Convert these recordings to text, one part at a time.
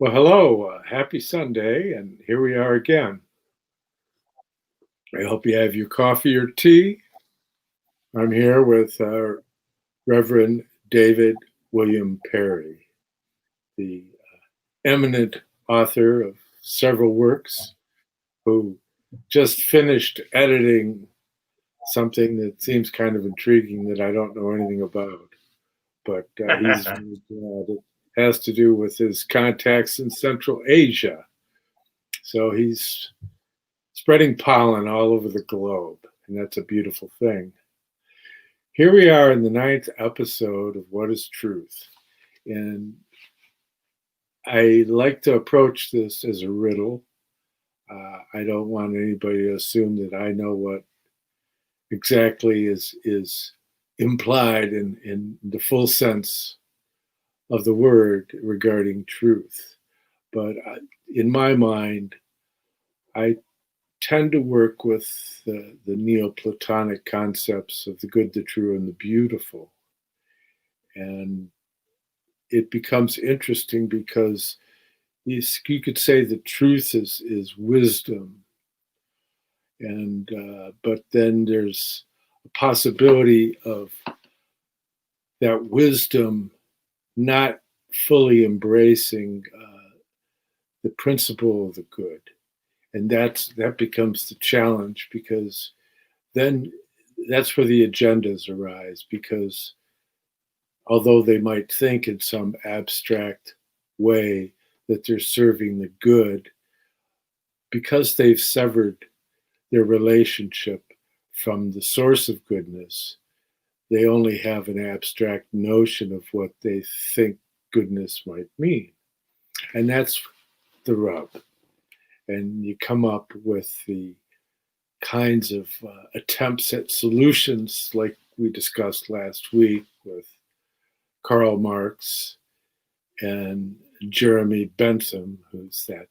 Well, hello, happy Sunday, and here we are again. I hope you have your coffee or tea. I'm here with Reverend David William Parry, the eminent author of several works, who just finished editing something that seems kind of intriguing that I don't know anything about. But he's it has to do with his contacts in Central Asia. So he's spreading pollen all over the globe, and that's a beautiful thing. Here we are in the 9th episode of What is Truth, and I like to approach this as a riddle. I don't want anybody to assume that I know what exactly is implied in the full sense of the word regarding truth. But in my mind, I tend to work with the Neoplatonic concepts of the good, the true, and the beautiful. And it becomes interesting because you could say the truth is wisdom. And but then there's a possibility of that wisdom not fully embracing the principle of the good. And that becomes the challenge, because then that's where the agendas arise, because although they might think in some abstract way that they're serving the good, because they've severed their relationship from the source of goodness, they only have an abstract notion of what they think goodness might mean. And that's the rub. And you come up with the kinds of attempts at solutions like we discussed last week with Karl Marx and Jeremy Bentham, who's that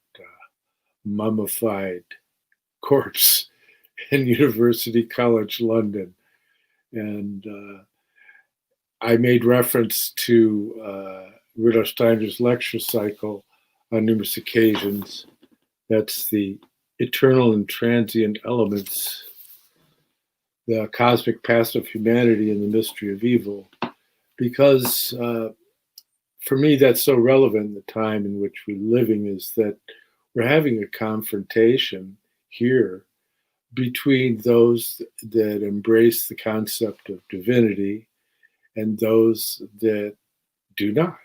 mummified corpse in University College London. And I made reference to Rudolf Steiner's lecture cycle on numerous occasions. That's the eternal and transient elements, the cosmic past of humanity and the mystery of evil, because for me that's so relevant in the time in which we're living, is that we're having a confrontation here between those that embrace the concept of divinity and those that do not.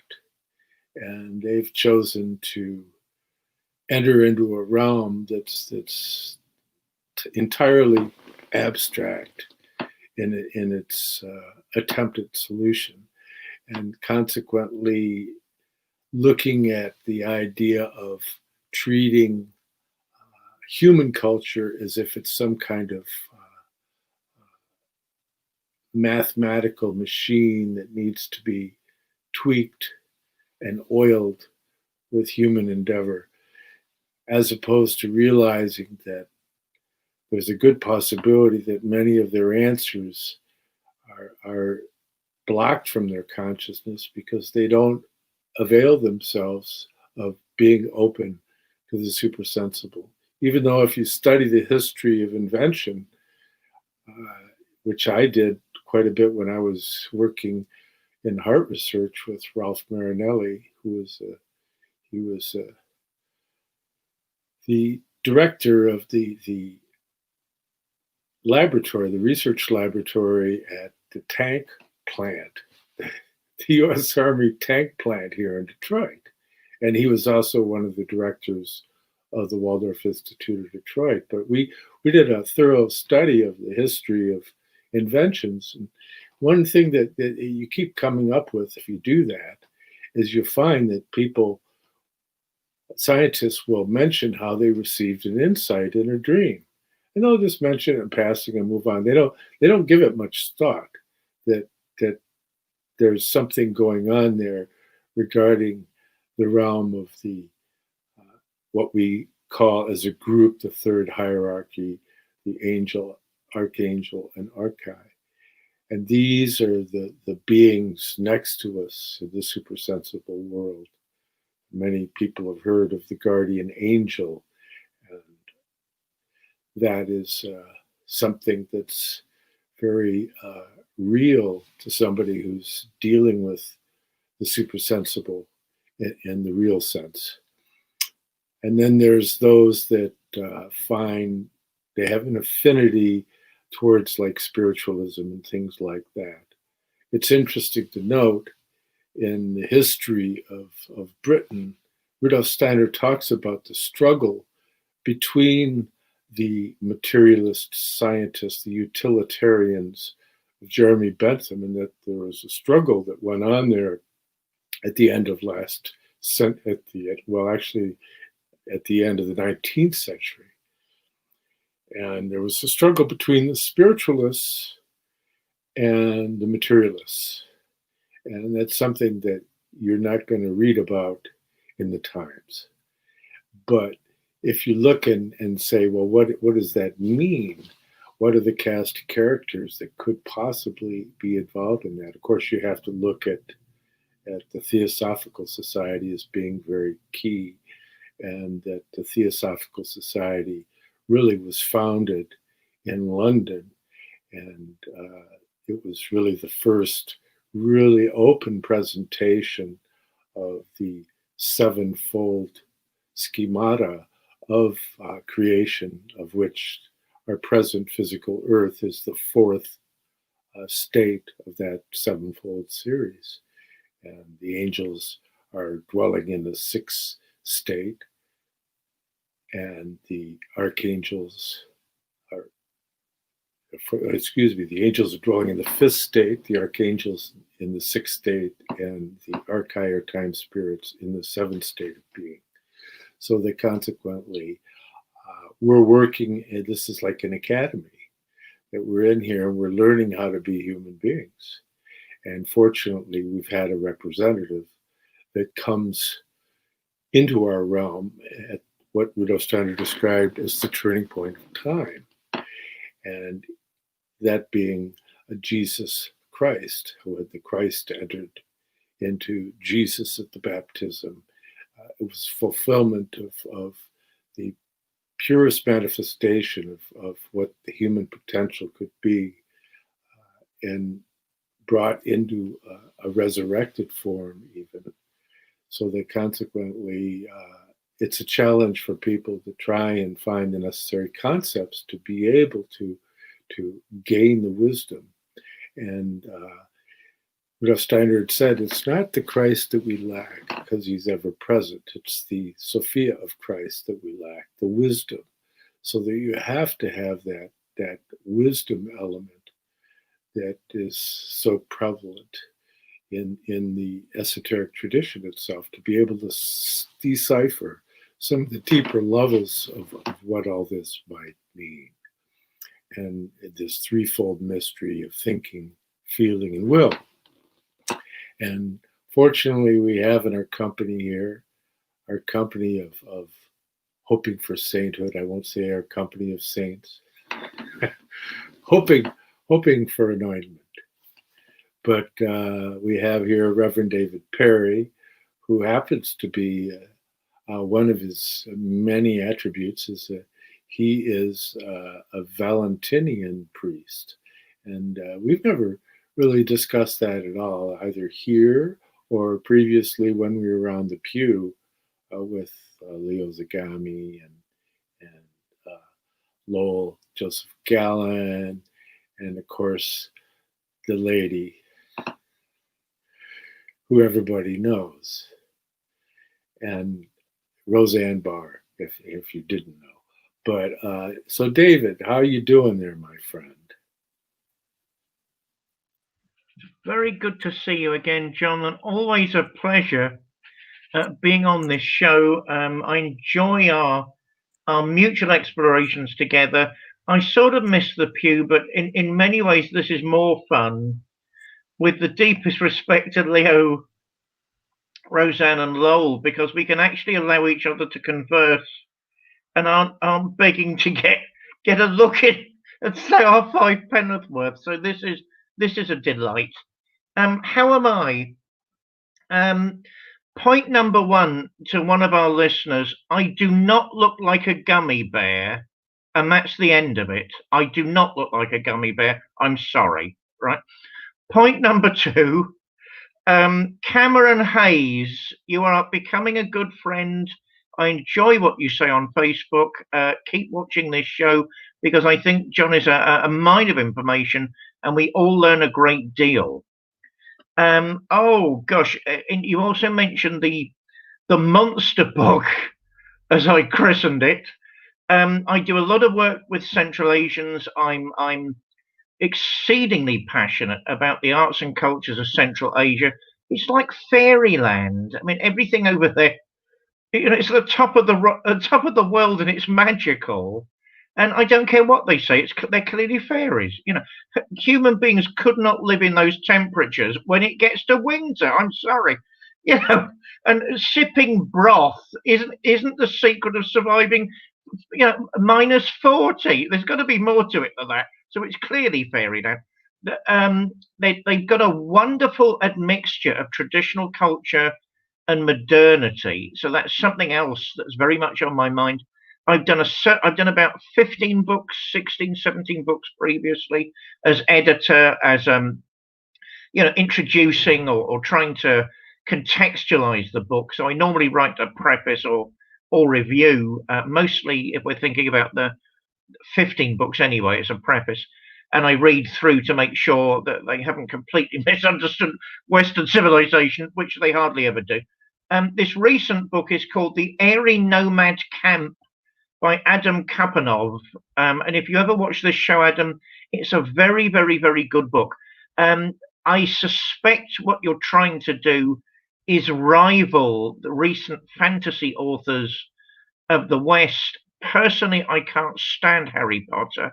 And they've chosen to enter into a realm that's entirely abstract in its attempted solution, and consequently looking at the idea of treating human culture as if it's some kind of mathematical machine that needs to be tweaked and oiled with human endeavor, as opposed to realizing that there's a good possibility that many of their answers are blocked from their consciousness because they don't avail themselves of being open to the supersensible. Even though if you study the history of invention, which I did quite a bit when I was working in heart research with Ralph Marinelli, who was the director of the laboratory, the research laboratory at the tank plant, the U.S. Army tank plant here in Detroit. And he was also one of the directors of the Waldorf Institute of Detroit. But we did a thorough study of the history of inventions. And one thing that you keep coming up with if you do that is you find that scientists will mention how they received an insight in a dream. And they'll just mention it in passing and move on. They don't give it much thought that there's something going on there regarding the realm of the what we call as a group the third hierarchy, the angel, archangel, and archai. And these are the beings next to us in the supersensible world many people have heard of the guardian angel, and that is something that's very real to somebody who's dealing with the supersensible in the real sense. And then there's those that find they have an affinity towards like spiritualism and things like that. It's interesting to note in the history of Britain, Rudolf Steiner talks about the struggle between the materialist scientists, the utilitarians of Jeremy Bentham, and that there was a struggle that went on there at the end of at the end of the 19th century. And there was a struggle between the spiritualists and the materialists. And that's something that you're not going to read about in the Times. But if you look and say, well, what does that mean? What are the cast of characters that could possibly be involved in that? Of course, you have to look at the Theosophical Society as being very key, and that the Theosophical Society really was founded in London, and it was really the first really open presentation of the sevenfold schemata of creation, of which our present physical earth is the fourth state of that sevenfold series. And the angels are dwelling in the sixth state, and the archangels the angels are dwelling in the fifth state, the archangels in the sixth state, and the archai or time spirits in the seventh state of being. So that consequently, we're working, and this is like an academy that we're in here, and we're learning how to be human beings. And fortunately, we've had a representative that comes into our realm at what Rudolf Steiner described as the turning point of time. And that being a Jesus Christ, who had the Christ entered into Jesus at the baptism. It was fulfillment of the purest manifestation of what the human potential could be, and brought into a resurrected form even. So that consequently, it's a challenge for people to try and find the necessary concepts to be able to gain the wisdom. And Rudolf Steiner had said, it's not the Christ that we lack because he's ever present. It's the Sophia of Christ that we lack, the wisdom. So that you have to have that wisdom element that is so prevalent in the esoteric tradition itself, to be able to decipher some of the deeper levels of what all this might mean. And this threefold mystery of thinking, feeling, and will. And fortunately, we have in our company here, our company of hoping for sainthood. I won't say our company of saints. hoping for anointment. But we have here Reverend David Parry, who happens to be one of his many attributes is he is a Valentinian priest. And we've never really discussed that at all, either here or previously when we were on the pew with Leo Zagami and Lowell Joseph Gallen, and of course the lady who everybody knows, and Roseanne Barr, if you didn't know. But so David, how are you doing there, my friend? Very good to see you again, John, and always a pleasure being on this show. I enjoy our mutual explorations together. I sort of miss the pew, but in many ways this is more fun. With the deepest respect to Leo, Roseanne, and Lowell, because we can actually allow each other to converse and aren't begging to get a look in and say our 5 penn'orth worth. So this is a delight. How am I? point number one to one of our listeners: I do not look like a gummy bear, and that's the end of it. I do not look like a gummy bear. I'm sorry. Right. Point number two: Cameron Hayes, you are becoming a good friend. I enjoy what you say on Facebook. Keep watching this show, because I think John is a mine of information, and we all learn a great deal. Oh gosh, and you also mentioned the monster book, as I christened it. I do a lot of work with Central Asians. I'm exceedingly passionate about the arts and cultures of Central Asia. It's like fairyland. I mean, everything over there, it's the top of the world, and it's magical. And I don't care what they say; they're clearly fairies. Human beings could not live in those temperatures when it gets to winter. I'm sorry, And sipping broth isn't the secret of surviving. Minus 40. There's got to be more to it than that. So it's clearly fairyland. They've got a wonderful admixture of traditional culture and modernity. So that's something else that's very much on my mind. I've done about 15 books, 16, 17 books previously as editor, as introducing or trying to contextualize the book. So I normally write a preface or review. Mostly, if we're thinking about the 15 books anyway, it's a preface. And I read through to make sure that they haven't completely misunderstood Western civilization, which they hardly ever do. This recent book is called The Airy Nomad Camp by Adam Kapanov. And if you ever watch this show, Adam, it's a very, very, very good book. I suspect what you're trying to do is rival the recent fantasy authors of the West. Personally, I can't stand Harry Potter.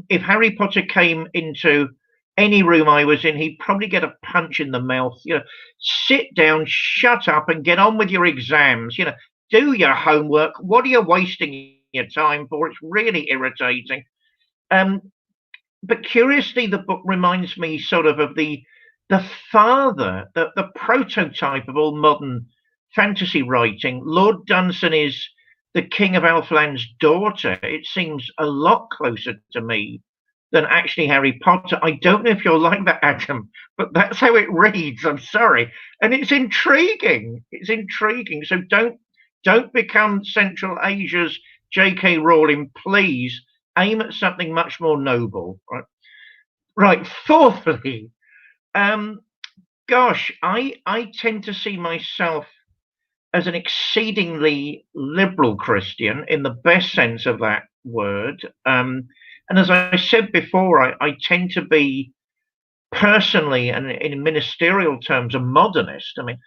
If Harry Potter came into any room I was in, he'd probably get a punch in the mouth. Sit down, shut up, and get on with your exams. Do your homework. What are you wasting your time for? It's really irritating. But curiously, the book reminds me sort of the father, the prototype of all modern fantasy writing. Lord Dunstan is the King of Elfland's daughter. It seems a lot closer to me than actually Harry Potter. I don't know if you're like that, Adam, but that's how it reads. I'm sorry. And it's intriguing. It's intriguing. So don't become Central Asia's J.K. Rowling, please. Aim at something much more noble. Right. Fourthly, gosh, I tend to see myself as an exceedingly liberal Christian in the best sense of that word. And as I said before, I tend to be personally, and in ministerial terms, a modernist. I mean,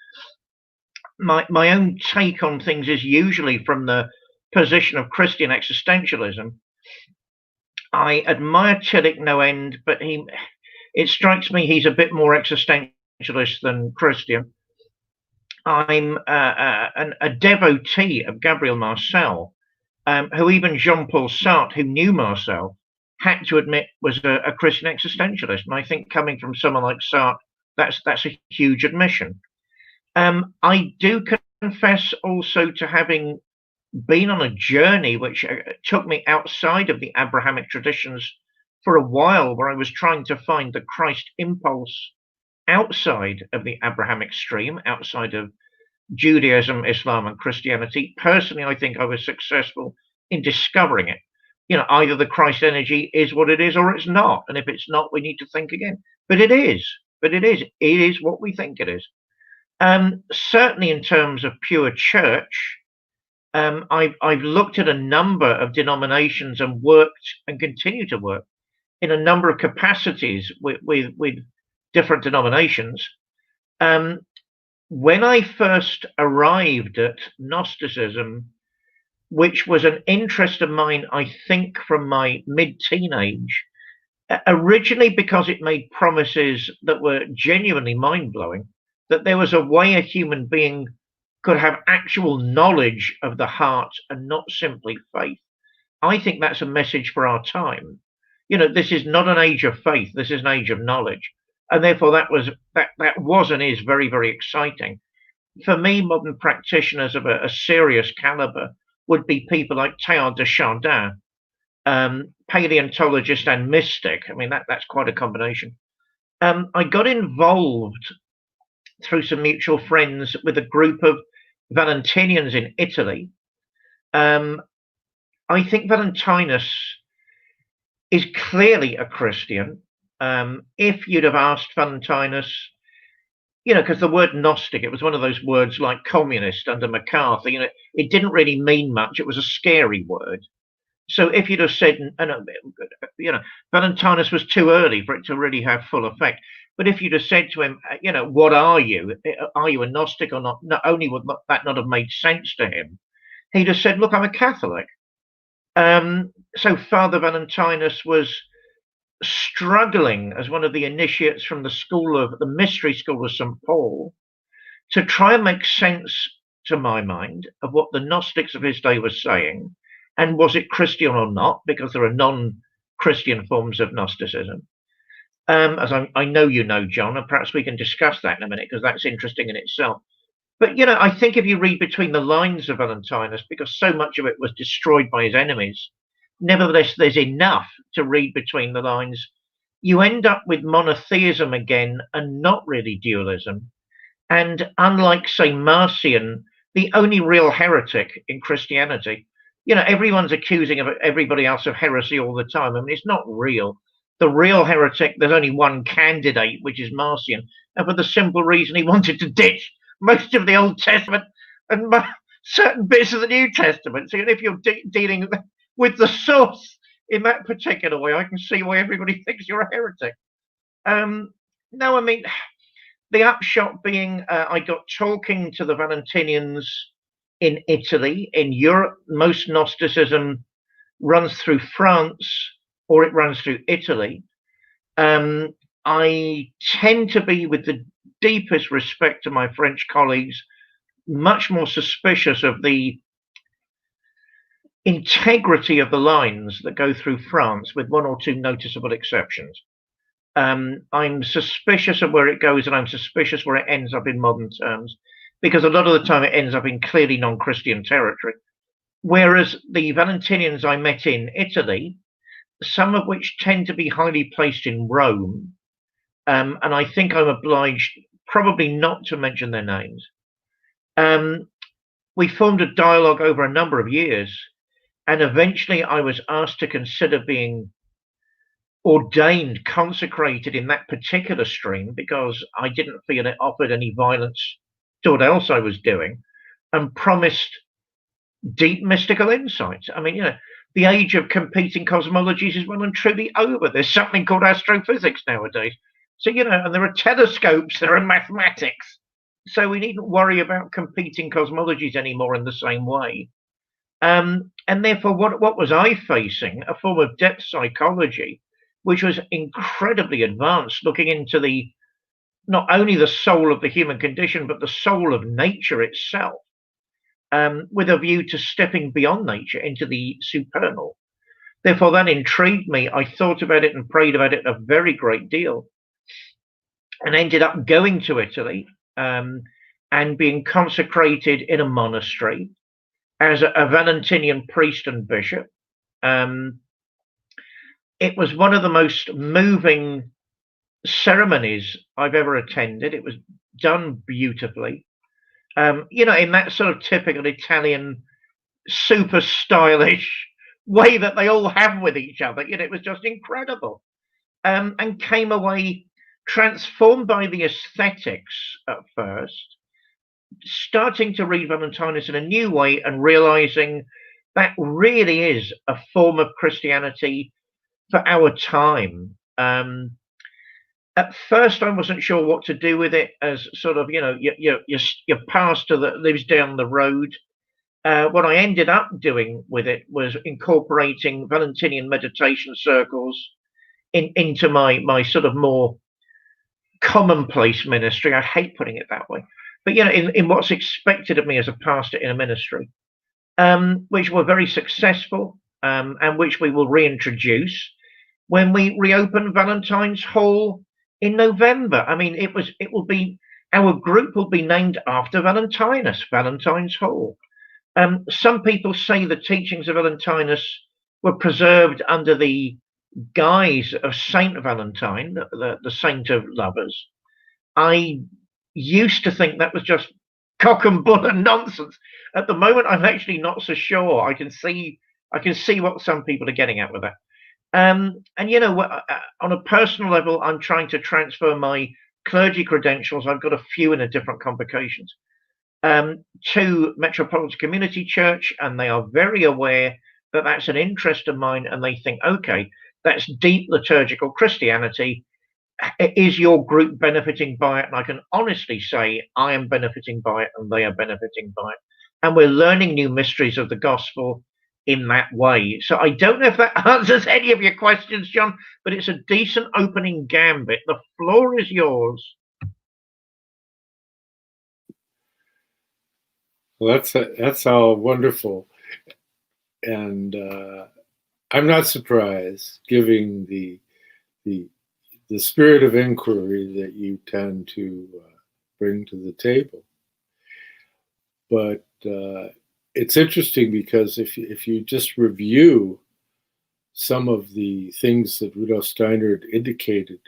my own take on things is usually from the position of Christian existentialism. I admire Tillich no end, but it strikes me he's a bit more existentialist than Christian. I'm a devotee of Gabriel Marcel, who even Jean-Paul Sartre, who knew Marcel, had to admit was a Christian existentialist. And I think coming from someone like Sartre, that's a huge admission. I do confess also to having been on a journey which took me outside of the Abrahamic traditions for a while, where I was trying to find the Christ impulse outside of the Abrahamic stream, outside of Judaism, Islam, and Christianity. Personally, I think I was successful in discovering it. Either the Christ energy is what it is or it's not. And if it's not, we need to think again. But it is. It is what we think it is. Certainly in terms of pure church, I've looked at a number of denominations and worked and continue to work in a number of capacities with different denominations. When I first arrived at Gnosticism, which was an interest of mine, I think from my mid-teenage, originally because it made promises that were genuinely mind-blowing, that there was a way a human being could have actual knowledge of the heart and not simply faith. I think that's a message for our time. This is not an age of faith. This is an age of knowledge. And therefore that was and is very, very exciting. for me, modern practitioners of a serious caliber would be people like Teilhard de Chardin, paleontologist and mystic. I mean, that's quite a combination. I got involved through some mutual friends with a group of Valentinians in Italy. I think Valentinus is clearly a Christian. If you'd have asked Valentinus, because the word Gnostic, it was one of those words like communist under McCarthy, it didn't really mean much. It was a scary word. So if you'd have said, Valentinus was too early for it to really have full effect. But if you'd have said to him, what are you? Are you a Gnostic or not? Not only would that not have made sense to him, he'd have said, look, I'm a Catholic. So Father Valentinus was struggling as one of the initiates from the mystery school of St. Paul to try and make sense, to my mind, of what the Gnostics of his day were saying, and was it Christian or not, because there are non-Christian forms of Gnosticism. As I know you know, John, and perhaps we can discuss that in a minute, because that's interesting in itself. But, I think if you read between the lines of Valentinus, because so much of it was destroyed by his enemies, nevertheless, there's enough to read between the lines. You end up with monotheism again, and not really dualism. And unlike, say, Marcion, the only real heretic in Christianity, everyone's accusing of everybody else of heresy all the time. I mean, it's not real. The real heretic, there's only one candidate, which is Marcion, and for the simple reason he wanted to ditch most of the Old Testament and certain bits of the New Testament. So if you're dealing with the source in that particular way, I can see why everybody thinks you're a heretic. No, I mean, the upshot being I got talking to the Valentinians in Italy. In Europe, most Gnosticism runs through France or it runs through Italy. I tend to be, with the deepest respect to my French colleagues, much more suspicious of the integrity of the lines that go through France, with one or two noticeable exceptions. I'm suspicious of where it goes, and I'm suspicious where it ends up in modern terms, because a lot of the time it ends up in clearly non-Christian territory. Whereas the Valentinians I met in Italy, some of which tend to be highly placed in Rome, and I think I'm obliged probably not to mention their names. We formed a dialogue over a number of years, and eventually I was asked to consider being ordained, consecrated in that particular stream, because I didn't feel it offered any violence to what else I was doing, and promised deep mystical insights. I mean, the age of competing cosmologies is well and truly over. There's something called astrophysics nowadays. So, and there are telescopes, there are mathematics. So we needn't worry about competing cosmologies anymore in the same way. And therefore, what was I facing? A form of depth psychology, which was incredibly advanced, looking into not only the soul of the human condition, but the soul of nature itself, with a view to stepping beyond nature into the supernal. Therefore, that intrigued me. I thought about it and prayed about it a very great deal, and ended up going to Italy and being consecrated in a monastery as a Valentinian priest and bishop. It was one of the most moving ceremonies I've ever attended. It was done beautifully. In that sort of typical Italian, super stylish way that they all have with each other. It was just incredible. And came away transformed by the aesthetics at first, starting to read Valentinus in a new way and realizing that really is a form of Christianity for our time. At first, I wasn't sure what to do with it as sort of, your pastor that lives down the road. What I ended up doing with it was incorporating Valentinian meditation circles into my sort of more commonplace ministry. I hate putting it that way, but in what's expected of me as a pastor in a ministry, which were very successful, and which we will reintroduce when we reopen Valentine's Hall in November. I mean, it will be Our group will be named after Valentinus, Valentine's Hall. Some people say the teachings of Valentinus were preserved under the guise of Saint Valentine, the saint of lovers. I used to think that was just cock and bull and nonsense. At the moment, I'm actually not so sure. I can see what some people are getting at with that. And you know, on a personal level, I'm trying to transfer my clergy credentials. I've got a few in a different convocations to Metropolitan Community Church, and they are very aware that that's an interest of mine, and they think, okay, that's deep liturgical Christianity. Is your group benefiting by it? And I can honestly say I am benefiting by it, and they are benefiting by it. And we're learning new mysteries of the gospel in that way. So I don't know if that answers any of your questions, John, but it's a decent opening gambit. The floor is yours. Well, that's all wonderful, and I'm not surprised, given the spirit of inquiry that you tend to bring to the table. But it's interesting because if you just review some of the things that Rudolf Steiner indicated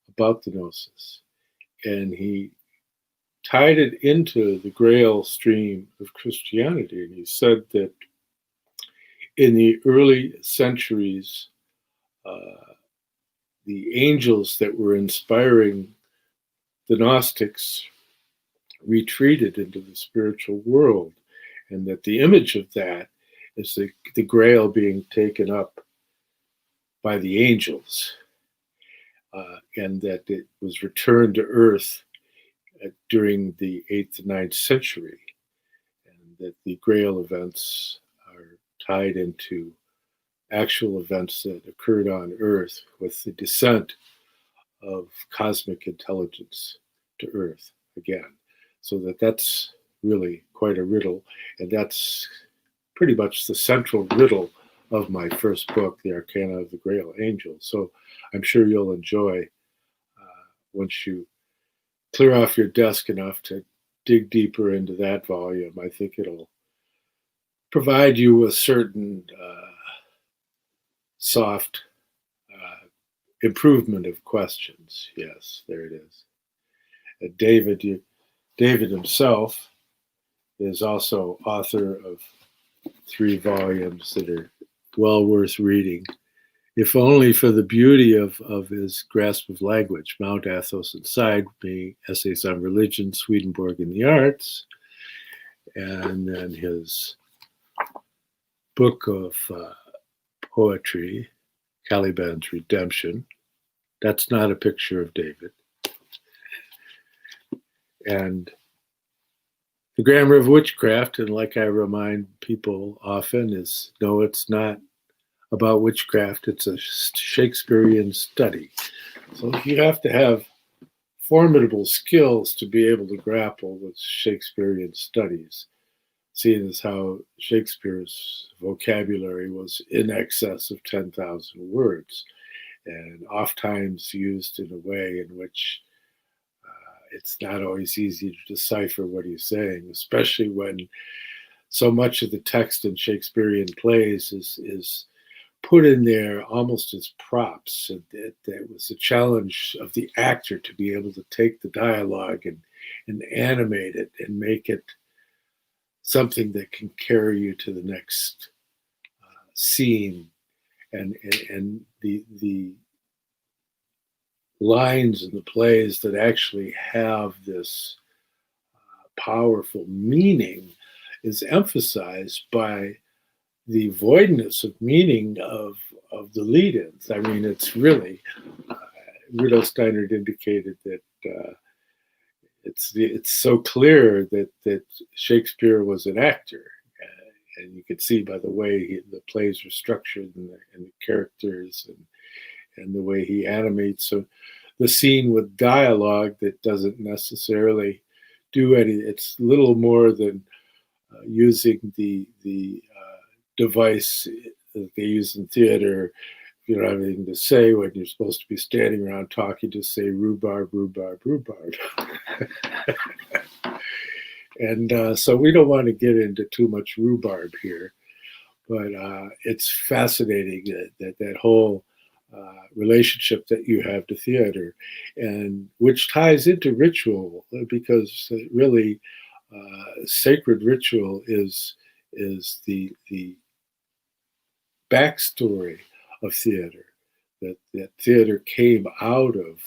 about the Gnosis, and he tied it into the Grail stream of Christianity. And he said that in the early centuries, the angels that were inspiring the Gnostics retreated into the spiritual world, and that the image of that is the Grail being taken up by the angels, and that it was returned to earth during the 8th and 9th century, and that the Grail events are tied into actual events that occurred on Earth with the descent of cosmic intelligence to Earth again. So that's really quite a riddle, and that's pretty much the central riddle of my first book, The Arcana of the Grail Angels. So I'm sure you'll enjoy once you clear off your desk enough to dig deeper into that volume. I think it'll provide you with certain soft improvement of questions. Yes, there it is. David himself is also author of 3 volumes that are well worth reading, if only for the beauty of his grasp of language. Mount Athos Inside Me, Essays on Religion, Swedenborg and the Arts, and then his book of poetry, Caliban's Redemption. That's not a picture of David. And The Grammar of Witchcraft, and like I remind people often, is no, it's not about witchcraft, it's a Shakespearean study. So you have to have formidable skills to be able to grapple with Shakespearean studies, seeing as how Shakespeare's vocabulary was in excess of 10,000 words, and oftentimes used in a way in which it's not always easy to decipher what he's saying, especially when so much of the text in Shakespearean plays is put in there almost as props. And it was a challenge of the actor to be able to take the dialogue and animate it and make it something that can carry you to the next scene. And the lines in the plays that actually have this powerful meaning is emphasized by the voidness of meaning of the lead-ins. I mean, it's really, Rudolf Steiner indicated that it's so clear that Shakespeare was an actor, and you could see by the way the plays are structured and the characters and the way he animates. So the scene with dialogue that doesn't necessarily do any, it's little more than using the device that they use in theater you don't have anything to say when you're supposed to be standing around talking, just say rhubarb, rhubarb, rhubarb. And so we don't want to get into too much rhubarb here, but it's fascinating that whole relationship that you have to theater, and which ties into ritual, because really sacred ritual is the backstory of theater. That theater came out of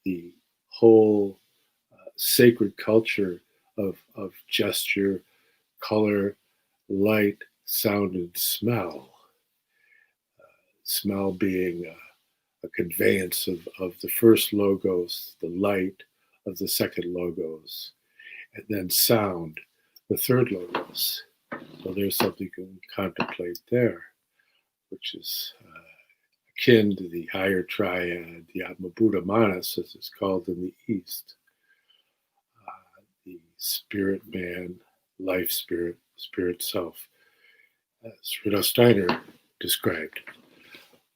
the whole sacred culture of gesture, color, light, sound, and smell. Smell being a conveyance of the first logos, the light of the second logos, and then sound, the third logos. So there's something you can contemplate there, which is akin to the higher triad, the Atma-Buddha Manas, as it's called in the East. The spirit man, life spirit, spirit self, as Rudolf Steiner described.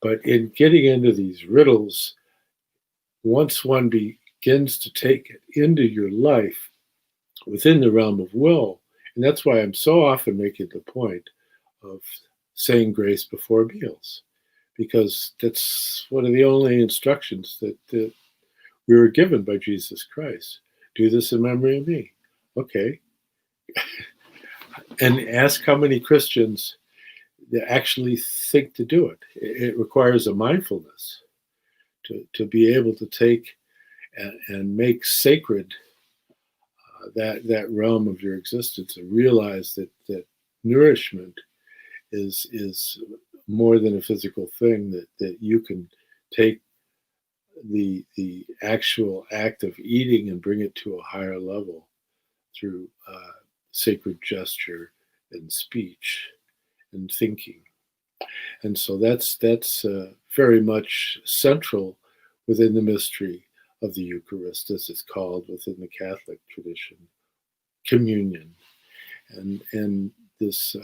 But in getting into these riddles, once one begins to take it into your life within the realm of will, and that's why I'm so often making the point of saying grace before meals, because that's one of the only instructions that we were given by Jesus Christ. Do this in memory of me. Okay. And ask how many Christians actually think to do it. It requires a mindfulness to be able to take and make sacred that realm of your existence, and realize that nourishment is more than a physical thing, that you can take the actual act of eating and bring it to a higher level through sacred gesture and speech and thinking. And so that's very much central within the mystery of the Eucharist, as it's called within the Catholic tradition, communion. And this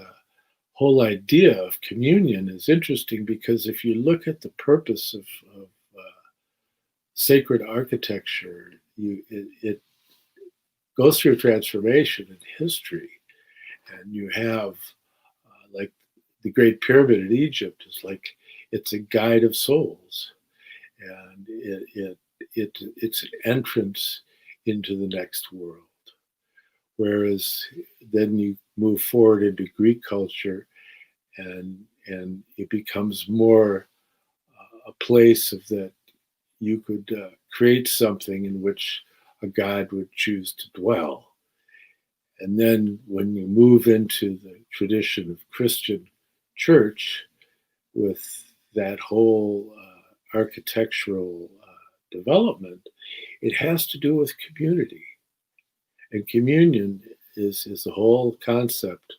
whole idea of communion is interesting, because if you look at the purpose of sacred architecture, it goes through a transformation in history. And you have like the Great Pyramid in Egypt is like, it's a guide of souls, and it's an entrance into the next world. Whereas then you move forward into Greek culture, and it becomes more a place of that you could create something in which a God would choose to dwell. And then when you move into the tradition of Christian church, with that whole architectural development, it has to do with community. And communion is the whole concept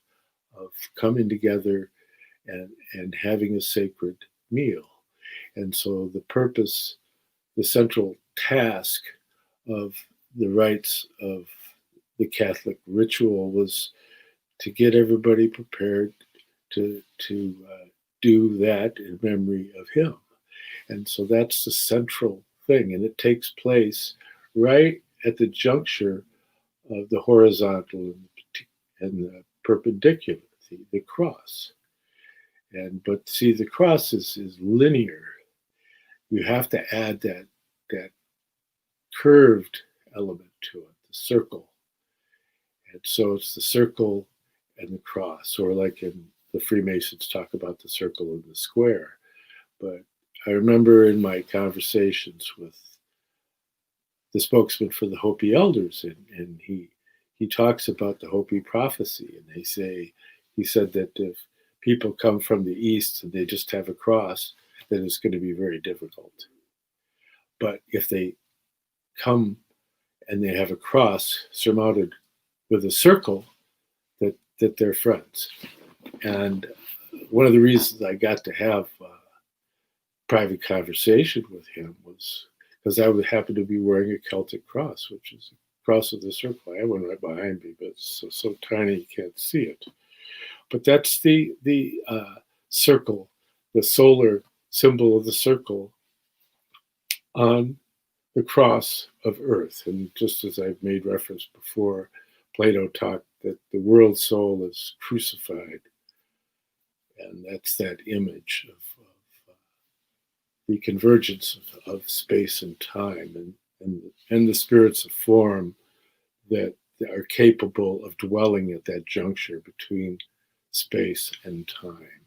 of coming together and having a sacred meal. And so the purpose, the central task of the rites of the Catholic ritual was to get everybody prepared to do that in memory of him. And so that's the central thing. And it takes place right at the juncture of the horizontal and the perpendicular, the cross. But see, the cross is linear. You have to add that curved element to it, the circle. And so it's the circle and the cross, or like in the Freemasons talk about the circle and the square. But I remember in my conversations with the spokesman for the Hopi elders, and he talks about the Hopi prophecy, and he said that if people come from the East and they just have a cross, then it's going to be very difficult. But if they come and they have a cross surmounted with a circle, that they're friends. And one of the reasons I got to have a private conversation with him was because I would happen to be wearing a Celtic cross, which is a cross with a circle. I have one right behind me, but it's so tiny you can't see it. But that's the circle, the solar symbol of the circle on the cross of earth. And just as I've made reference before, Plato taught that the world soul is crucified. And that's that image of the convergence of space and time and the spirits of form that are capable of dwelling at that juncture between space and time.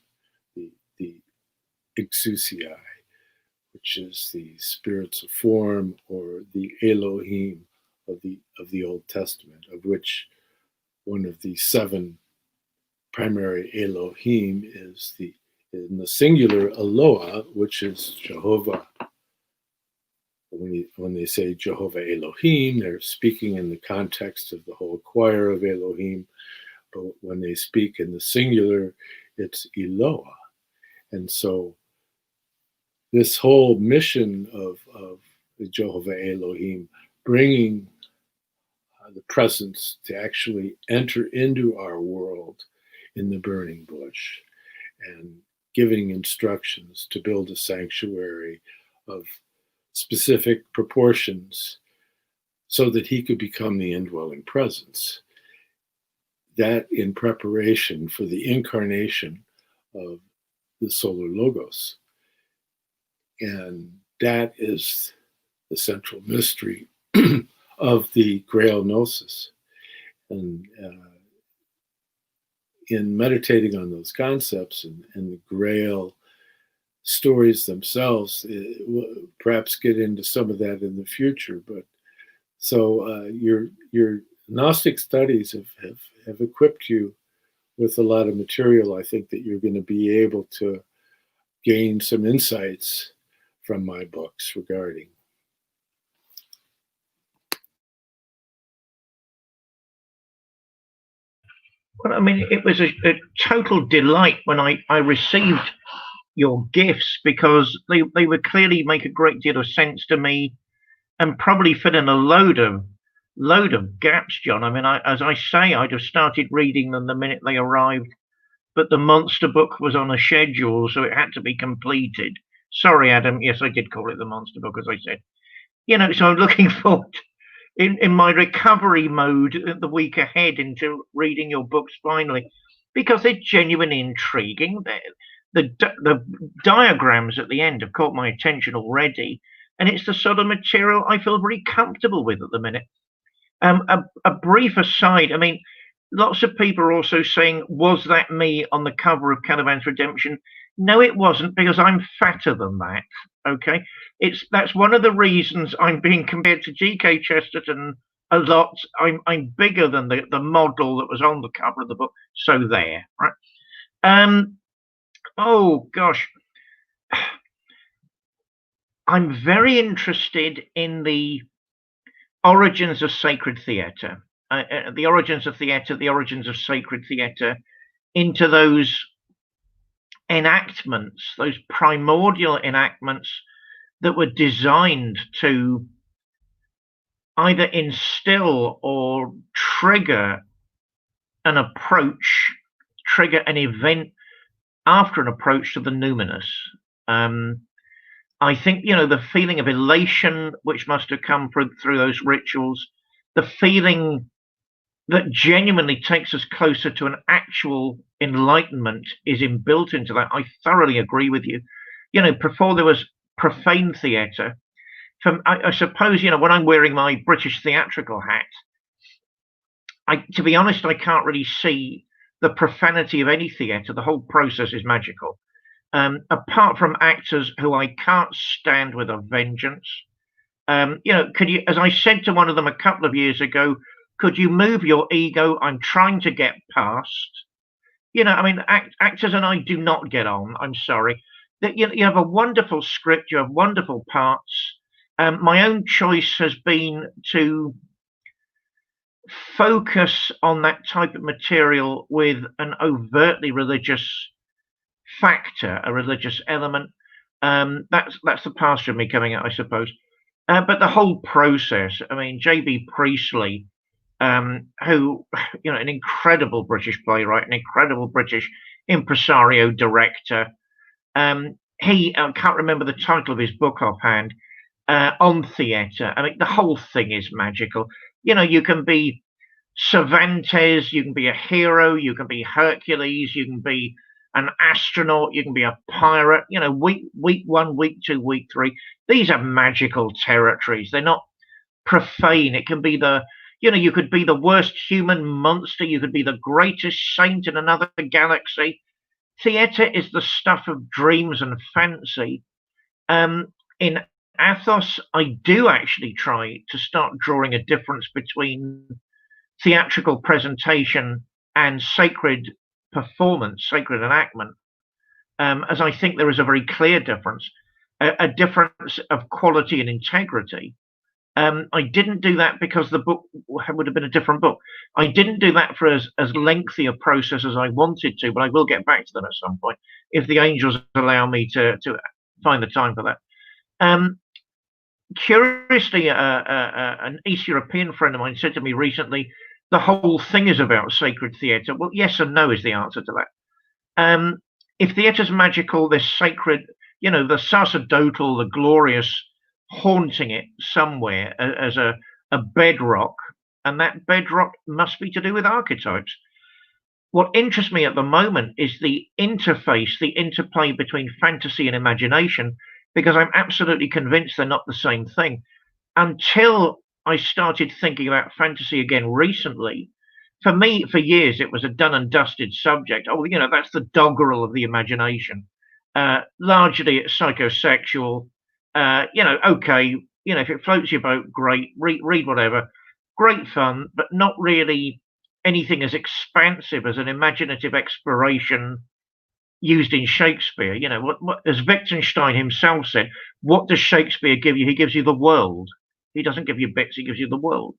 The exousiai, which is the spirits of form, or the Elohim of the Old Testament, of which one of the 7 primary Elohim is in the singular Eloah, which is Jehovah. When they say Jehovah Elohim, they're speaking in the context of the whole choir of Elohim. But when they speak in the singular, it's Eloah. And so this whole mission of the Jehovah Elohim, bringing the presence to actually enter into our world in the burning bush, and giving instructions to build a sanctuary of specific proportions so that he could become the indwelling presence. That in preparation for the incarnation of the solar logos. And that is the central mystery of the Grail Gnosis. And in meditating on those concepts and the Grail stories themselves, perhaps get into some of that in the future. But so your Gnostic studies have equipped you with a lot of material. I think that you're going to be able to gain some insights from my books regarding. Well, I mean, it was a total delight when I received your gifts, because they would clearly make a great deal of sense to me, and probably fill in a load of gaps, John. I mean, as I say, I'd have started reading them the minute they arrived, but the monster book was on a schedule, so it had to be completed. Sorry, Adam. Yes, I did call it the monster book, as I said. So I'm looking forward in my recovery mode the week ahead into reading your books finally, because they're genuinely intriguing. The diagrams at the end have caught my attention already, and it's the sort of material I feel very comfortable with at the minute. A brief aside, I mean, lots of people are also saying, was that me on the cover of Caliban's Redemption? No, it wasn't, because I'm fatter than that. Okay, that's one of the reasons I'm being compared to G.K. Chesterton a lot. I'm bigger than the model that was on the cover of the book. So there, right? Oh gosh, I'm very interested in the origins of sacred theatre, the origins of theatre, the origins of sacred theatre, into those enactments, those primordial enactments that were designed to either instill or trigger an approach, trigger an event after an approach to the numinous. I think, the feeling of elation which must have come through those rituals, the feeling that genuinely takes us closer to an actual enlightenment is inbuilt into that. I thoroughly agree with you. Before there was profane theatre, I suppose, when I'm wearing my British theatrical hat, to be honest, I can't really see the profanity of any theatre. The whole process is magical. Apart from actors who I can't stand with a vengeance. Could you, as I said to one of them a couple of years ago, could you move your ego? I'm trying to get past. Actors and I do not get on. I'm sorry. That you have a wonderful script, you have wonderful parts. My own choice has been to focus on that type of material with an overtly religious factor, a religious element. That's the pastor of me coming out, I suppose. But the whole process, I mean, J.B. Priestley, who, an incredible British playwright, an incredible British impresario director, I can't remember the title of his book offhand, on theatre. I mean, the whole thing is magical. You know, you can be Cervantes, you can be a hero, you can be Hercules, you can be an astronaut, you can be a pirate. You know, week 1, week 2, week 3. These are magical territories. They're not profane. It can be you could be the worst human monster. You could be the greatest saint in another galaxy. Theatre is the stuff of dreams and fancy. In Athos, I do actually try to start drawing a difference between theatrical presentation and sacred performance, sacred enactment, as I think there is a very clear difference, a difference of quality and integrity. I didn't do that because the book would have been a different book. I didn't do that for as lengthy a process as I wanted to, but I will get back to them at some point if the angels allow me to find the time for that. Curiously, an East European friend of mine said to me recently, the whole thing is about sacred theatre. Well, yes and no is the answer to that. If theatre's magical, there's sacred, the sacerdotal, the glorious, haunting it somewhere as a bedrock, and that bedrock must be to do with archetypes. What interests me at the moment is the interface, the interplay between fantasy and imagination, because I'm absolutely convinced they're not the same thing. Until I started thinking about fantasy again recently, for me, for years, it was a done and dusted subject. Oh, that's the doggerel of the imagination. Largely it's psychosexual. Okay, if it floats your boat, great, read whatever. Great fun, but not really anything as expansive as an imaginative exploration used in Shakespeare. What as Wittgenstein himself said, what does Shakespeare give you? He gives you the world. He doesn't give you bits, he gives you the world.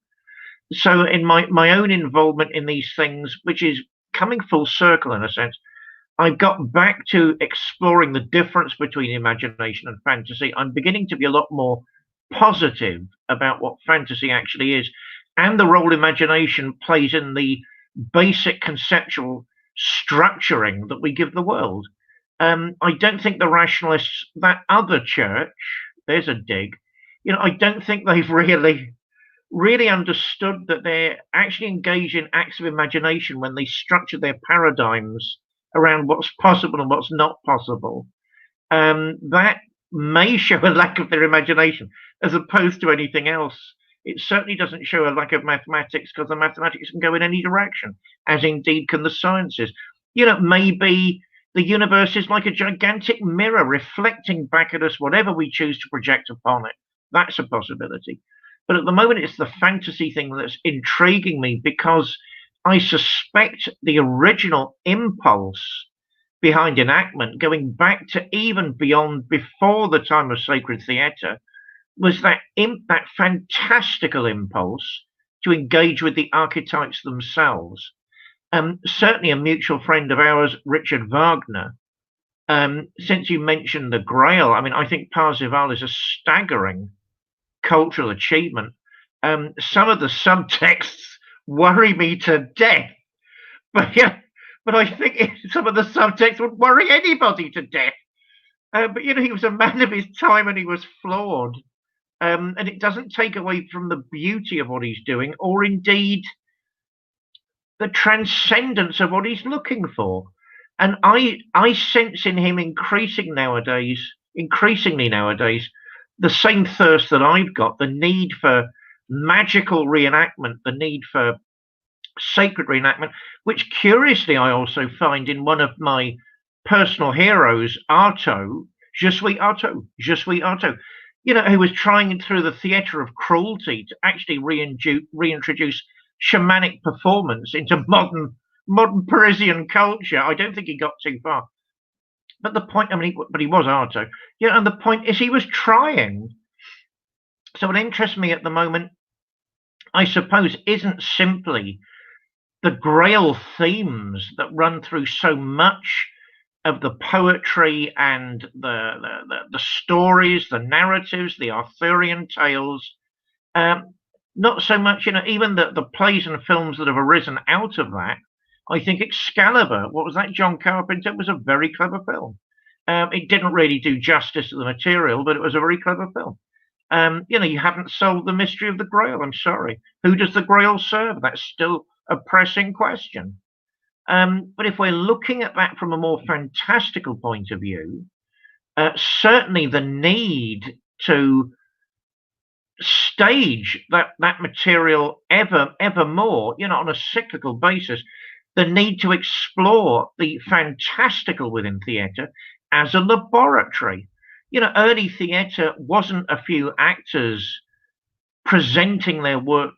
So in my own involvement in these things, which is coming full circle in a sense, I've got back to exploring the difference between imagination and fantasy. I'm beginning to be a lot more positive about what fantasy actually is and the role imagination plays in the basic conceptual structuring that we give the world. I don't think the rationalists, that other church, there's a dig, I don't think they've really understood that they're actually engaged in acts of imagination when they structure their paradigms around what's possible and what's not possible. That may show a lack of their imagination as opposed to anything else. It certainly doesn't show a lack of mathematics, because the mathematics can go in any direction, as indeed can the sciences. Maybe the universe is like a gigantic mirror reflecting back at us whatever we choose to project upon it. That's a possibility. But at the moment, it's the fantasy thing that's intriguing me, because I suspect the original impulse behind enactment, going back to even beyond before the time of sacred theatre, was that fantastical impulse to engage with the archetypes themselves. Certainly a mutual friend of ours, Richard Wagner, since you mentioned the Grail, I think Parzival is a staggering cultural achievement. Some of the subtexts worry me to death, but I think some of the subtext would worry anybody to death. But he was a man of his time and he was flawed. And it doesn't take away from the beauty of what he's doing, or indeed the transcendence of what he's looking for. And I sense in him increasingly nowadays, the same thirst that I've got, the need for magical reenactment, the need for sacred reenactment, which curiously I also find in one of my personal heroes, Artaud, Je suis Artaud, who was trying through the theatre of cruelty to actually reintroduce shamanic performance into modern Parisian culture. I don't think he got too far. But the point, but he was Artaud. And the point is he was trying. So what interests me at the moment, I suppose, isn't simply the Grail themes that run through so much of the poetry and the stories, the narratives, the Arthurian tales. Not so much, even the plays and films that have arisen out of that. I think Excalibur, what was that, John Carpenter, was a very clever film. It didn't really do justice to the material, but it was a very clever film. You haven't solved the mystery of the Grail. I'm sorry. Who does the Grail serve? That's still a pressing question. But if we're looking at that from a more fantastical point of view, certainly the need to stage that material ever more, on a cyclical basis, the need to explore the fantastical within theatre as a laboratory. Early theatre wasn't a few actors presenting their work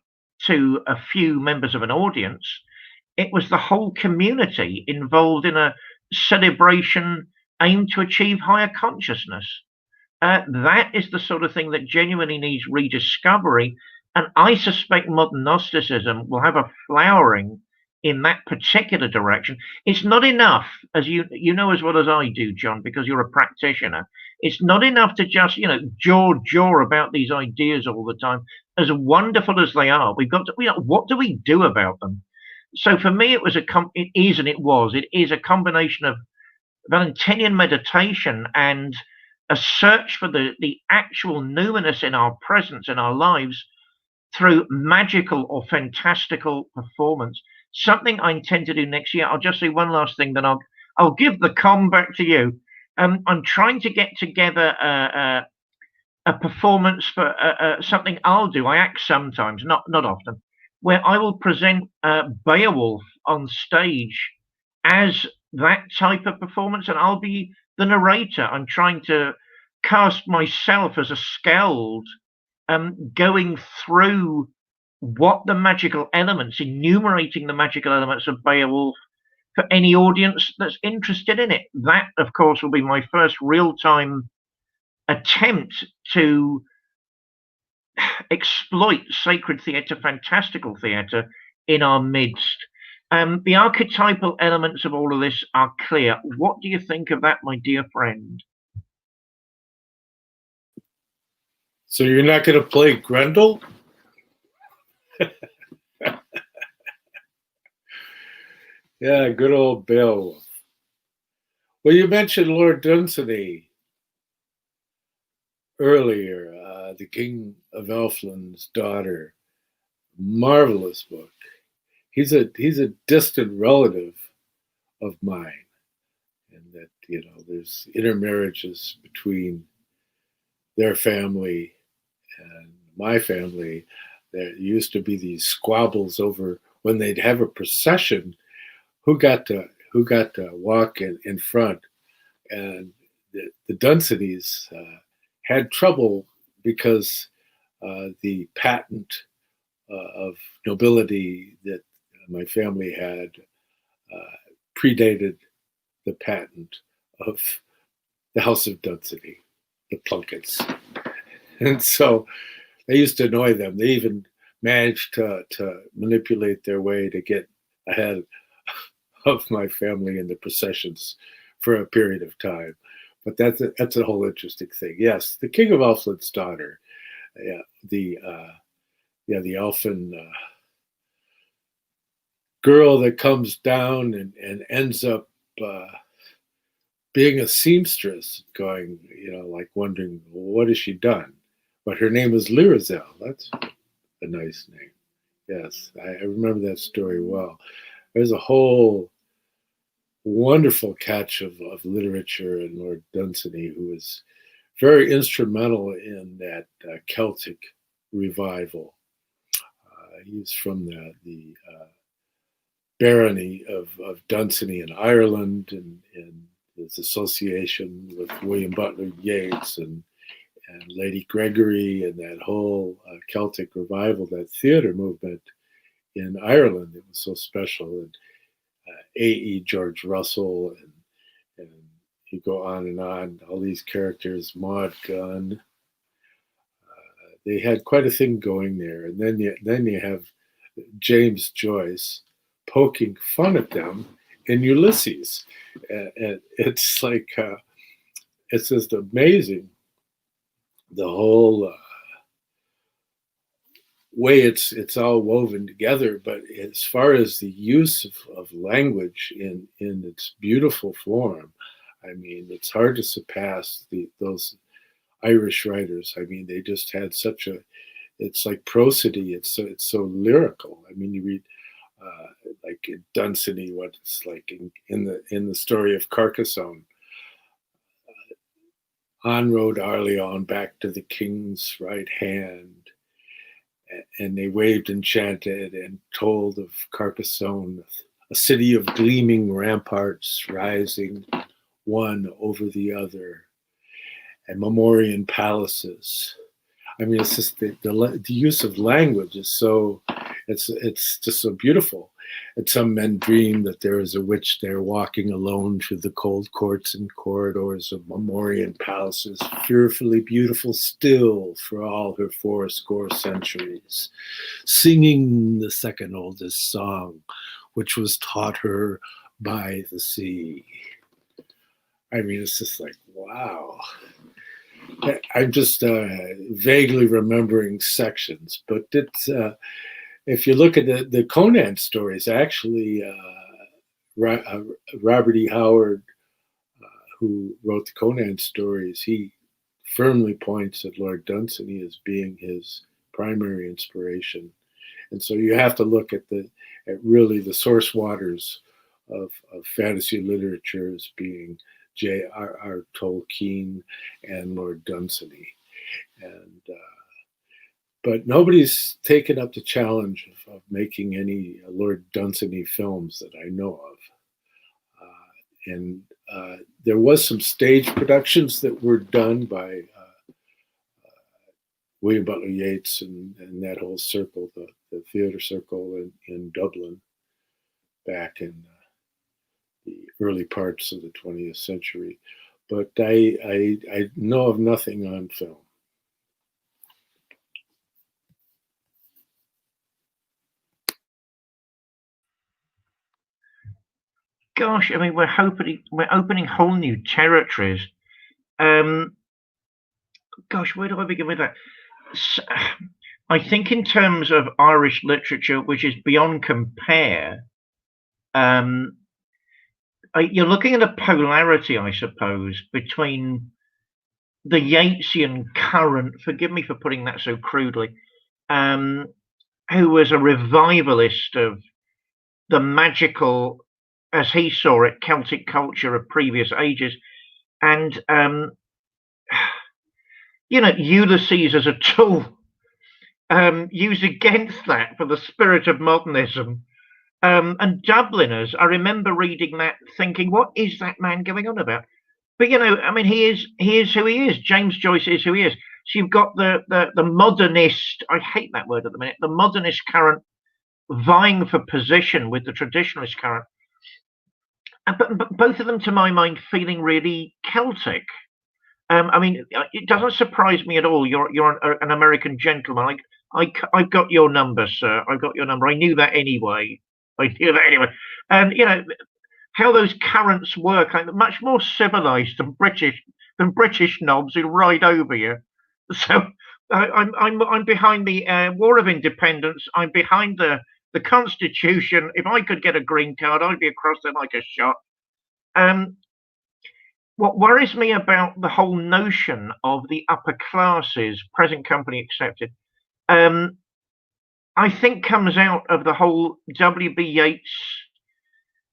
to a few members of an audience. It was the whole community involved in a celebration aimed to achieve higher consciousness. That is the sort of thing that genuinely needs rediscovery. And I suspect modern Gnosticism will have a flowering in that particular direction. It's not enough, as you know as well as I do, John, because you're a practitioner. It's not enough to just, jaw about these ideas all the time. As wonderful as they are, we've got to, what do we do about them? So for me, it is a combination of Valentinian meditation and a search for the actual numinous in our presence, in our lives, through magical or fantastical performance. Something I intend to do next year. I'll just say one last thing, then I'll give the com back to you. I'm trying to get together a performance for something I'll do. I act sometimes, not often, where I will present Beowulf on stage as that type of performance, and I'll be the narrator. I'm trying to cast myself as a skald, going through what the magical elements, enumerating the magical elements of Beowulf for any audience that's interested in it. That, of course, will be my first real-time attempt to exploit sacred theatre, fantastical theatre in our midst. The archetypal elements of all of this are clear. What do you think of that, my dear friend? So you're not going to play Grendel? Yeah, good old Beowulf. Well, you mentioned Lord Dunsany earlier, The King of Elfland's Daughter. Marvelous book. He's a distant relative of mine, and that there's intermarriages between their family and my family. There used to be these squabbles over when they'd have a procession, who got to walk in front, and the Dunsanys had trouble because the patent of nobility that my family had predated the patent of the House of Dunsany, the Plunketts. And so they used to annoy them. They even managed to manipulate their way to get ahead of my family in the processions for a period of time. But that's a whole interesting thing. Yes, the King of Elfland's Daughter, the elfin girl that comes down and ends up being a seamstress, going, like wondering, what has she done? But her name is Lyrazel. That's a nice name. Yes, I remember that story well. There's a whole wonderful catch of literature in Lord Dunsany, who was very instrumental in that Celtic revival. He's from the barony of Dunsany in Ireland, and his association with William Butler Yeats and Lady Gregory and that whole Celtic revival, that theater movement in Ireland. It was so special. And A.E. George Russell, and you go on and on, all these characters, Maud Gunn. They had quite a thing going there. And then you have James Joyce poking fun at them in Ulysses. And it's like, it's just amazing, the whole way it's all woven together. But as far as the use of language in its beautiful form, I mean, it's hard to surpass those Irish writers. I mean, they just had such a, it's like prosody. It's so lyrical. I mean, you read like in Dunsany, what it's like in the story of Carcassonne. On rode Arleon back to the king's right hand, and they waved enchanted and told of Carcassonne, a city of gleaming ramparts rising one over the other, and Memorian palaces. I mean, it's just the use of language is so, it's just so beautiful. And some men dream that there is a witch there walking alone through the cold courts and corridors of Memorian palaces, fearfully beautiful still for all her 80 centuries, singing the second oldest song, which was taught her by the sea. I mean, it's just like, wow. I'm just vaguely remembering sections, but it's, if you look at the Conan stories, actually, Robert E. Howard, who wrote the Conan stories, he firmly points at Lord Dunsany as being his primary inspiration. And so you have to look at really the source waters of fantasy literature as being J.R.R. Tolkien and Lord Dunsany. And but nobody's taken up the challenge of making any Lord Dunsany films that I know of. And there was some stage productions that were done by William Butler Yeats and that whole circle, the theater circle in Dublin back in the early parts of the 20th century. But I know of nothing on film. Gosh, I mean, we're opening whole new territories. Gosh, where do I begin with that? I think in terms of Irish literature, which is beyond compare, you're looking at a polarity, I suppose, between the Yeatsian current, forgive me for putting that so crudely, who was a revivalist of the magical, as he saw it, Celtic culture of previous ages, and Ulysses as a tool used against that for the spirit of modernism. And Dubliners, I remember reading that, thinking, "What is that man going on about?" But I mean, he is who he is. James Joyce is who he is. So you've got the modernist. I hate that word at the minute. The modernist current vying for position with the traditionalist current. But both of them, to my mind, feeling really Celtic. I mean, it doesn't surprise me at all. You're an American gentleman. I've got your number, sir. I've got your number. I knew that anyway. And how those currents work, like much more civilized than British knobs who ride over you. So I'm behind the War of Independence. I'm behind the Constitution. If I could get a green card, I'd be across there like a shot. What worries me about the whole notion of the upper classes, present company accepted, I think comes out of the whole W.B. Yeats.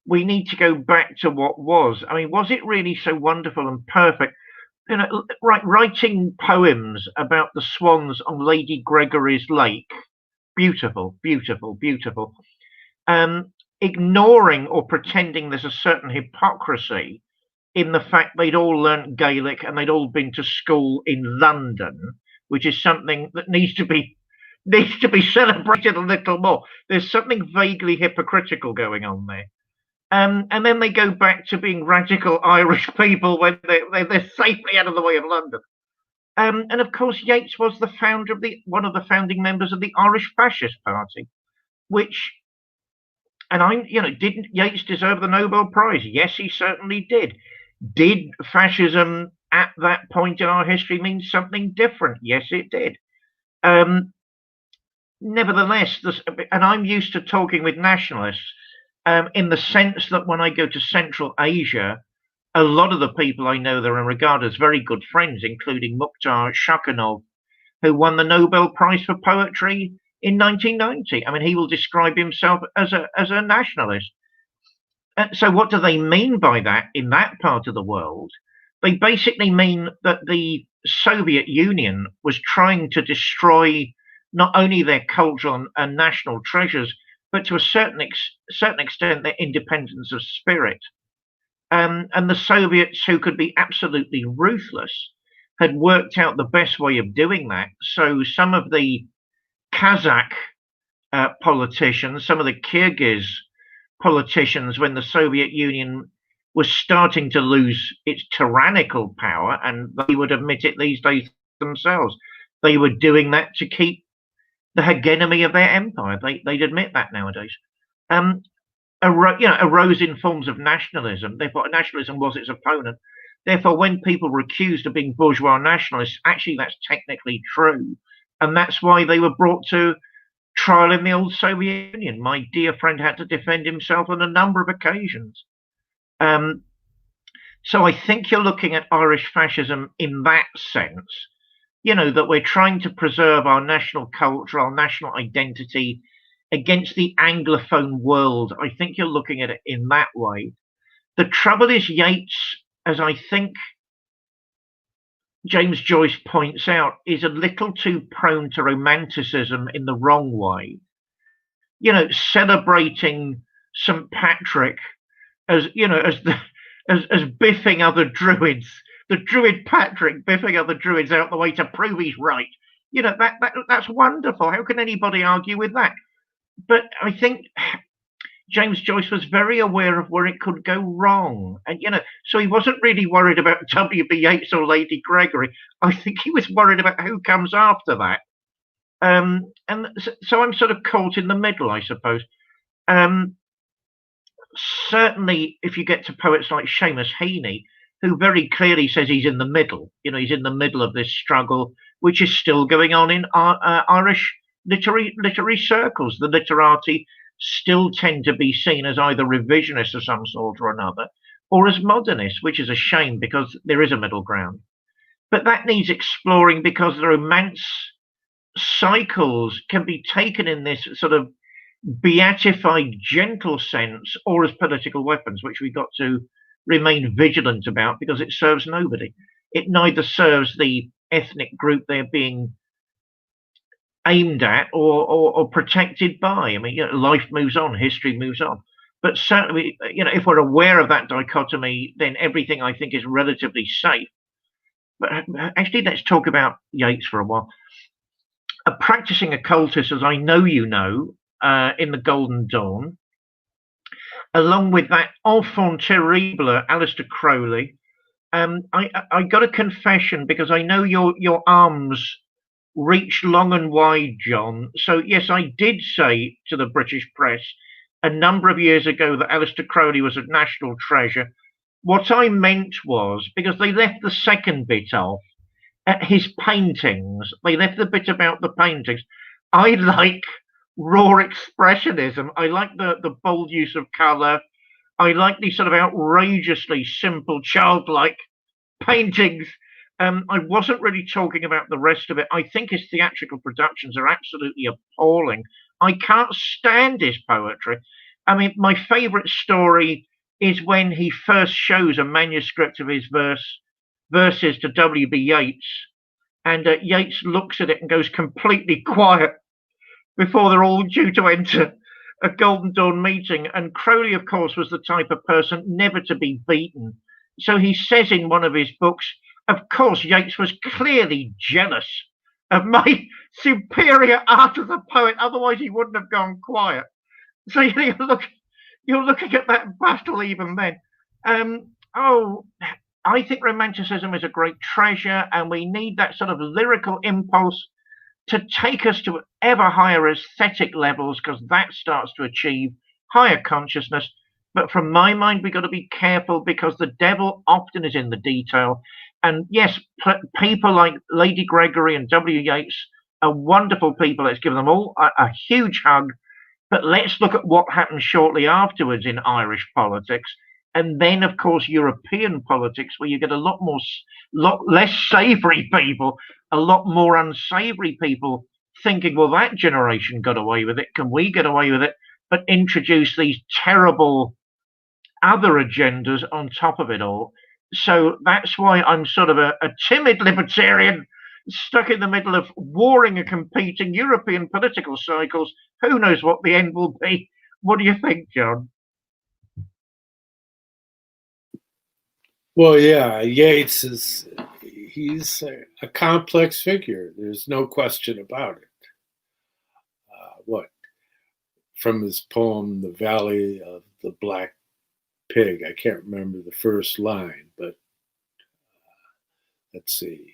We need to go back to what was. I mean, was it really so wonderful and perfect? Writing poems about the swans on Lady Gregory's Lake, beautiful, beautiful, beautiful. Ignoring or pretending there's a certain hypocrisy in the fact they'd all learnt Gaelic and they'd all been to school in London, which is something that needs to be celebrated a little more. There's something vaguely hypocritical going on there. And then they go back to being radical Irish people when they're safely out of the way of London. And of course, Yeats was the founder of one of the founding members of the Irish Fascist Party, which, and didn't Yeats deserve the Nobel Prize? Yes, he certainly did. Did fascism at that point in our history mean something different? Yes, it did. Nevertheless, and I'm used to talking with nationalists, in the sense that when I go to Central Asia, a lot of the people I know that are regarded as very good friends, including Mukhtar Shakhanov, who won the Nobel Prize for Poetry in 1990. I mean, he will describe himself as a nationalist. So what do they mean by that in that part of the world? They basically mean that the Soviet Union was trying to destroy not only their cultural and national treasures, but to a certain extent their independence of spirit. And the Soviets, who could be absolutely ruthless, had worked out the best way of doing that. So some of the Kazakh politicians, some of the Kyrgyz politicians, when the Soviet Union was starting to lose its tyrannical power, and they would admit it these days themselves, they were doing that to keep the hegemony of their empire. They'd admit that nowadays. Arose in forms of nationalism. Therefore, nationalism was its opponent. Therefore, when people were accused of being bourgeois nationalists, actually that's technically true. And that's why they were brought to trial in the old Soviet Union. My dear friend had to defend himself on a number of occasions. So I think you're looking at Irish fascism in that sense, that we're trying to preserve our national culture, our national identity against the Anglophone world. I think you're looking at it in that way. The trouble is, Yeats, as I think James Joyce points out, is a little too prone to romanticism in the wrong way. Celebrating St. Patrick as biffing other druids, the druid Patrick biffing other druids out the way to prove he's right. That's wonderful. How can anybody argue with that? But I think James Joyce was very aware of where it could go wrong. And, so he wasn't really worried about W.B. Yeats or Lady Gregory. I think he was worried about who comes after that. And so I'm sort of caught in the middle, I suppose. Certainly, if you get to poets like Seamus Heaney, who very clearly says he's in the middle, he's in the middle of this struggle, which is still going on in Irish literary circles. The literati still tend to be seen as either revisionists of some sort or another, or as modernists, which is a shame because there is a middle ground. But that needs exploring, because the romance cycles can be taken in this sort of beatified, gentle sense, or as political weapons, which we've got to remain vigilant about, because it serves nobody. It neither serves the ethnic group they're being aimed at or protected by. I mean, life moves on, history moves on. But certainly, if we're aware of that dichotomy, then everything, I think, is relatively safe. But actually, let's talk about Yeats for a while. A practicing occultist, as I know you know, in the Golden Dawn, along with that enfant terrible, Aleister Crowley, I got a confession, because I know your arms reach long and wide, John. So yes, I did say to the British press a number of years ago that Aleister Crowley was a national treasure. What I meant was, because they left the second bit off, his paintings, they left the bit about the paintings. I like raw expressionism. I like the bold use of colour. I like these sort of outrageously simple, childlike paintings. I wasn't really talking about the rest of it. I think his theatrical productions are absolutely appalling. I can't stand his poetry. I mean, my favourite story is when he first shows a manuscript of his verses to W.B. Yeats, and Yeats looks at it and goes completely quiet before they're all due to enter a Golden Dawn meeting. And Crowley, of course, was the type of person never to be beaten. So he says in one of his books, of course, Yeats was clearly jealous of my superior art as a poet, otherwise he wouldn't have gone quiet. So you're looking at that battle even then. I think Romanticism is a great treasure, and we need that sort of lyrical impulse to take us to ever higher aesthetic levels, because that starts to achieve higher consciousness. But from my mind, we've got to be careful, because the devil often is in the detail. And yes, people like Lady Gregory and W. Yeats are wonderful people. Let's give them all a huge hug. But let's look at what happened shortly afterwards in Irish politics. And then, of course, European politics, where you get a lot less savoury people, a lot more unsavoury people thinking, well, that generation got away with it. Can we get away with it? But introduce these terrible other agendas on top of it all. So that's why I'm sort of a timid libertarian stuck in the middle of warring and competing European political cycles. Who knows what the end will be? What do you think, John? Well, yeah, he's a complex figure. There's no question about it. What from his poem, "The Valley of the Black Pig." I can't remember the first line, but let's see.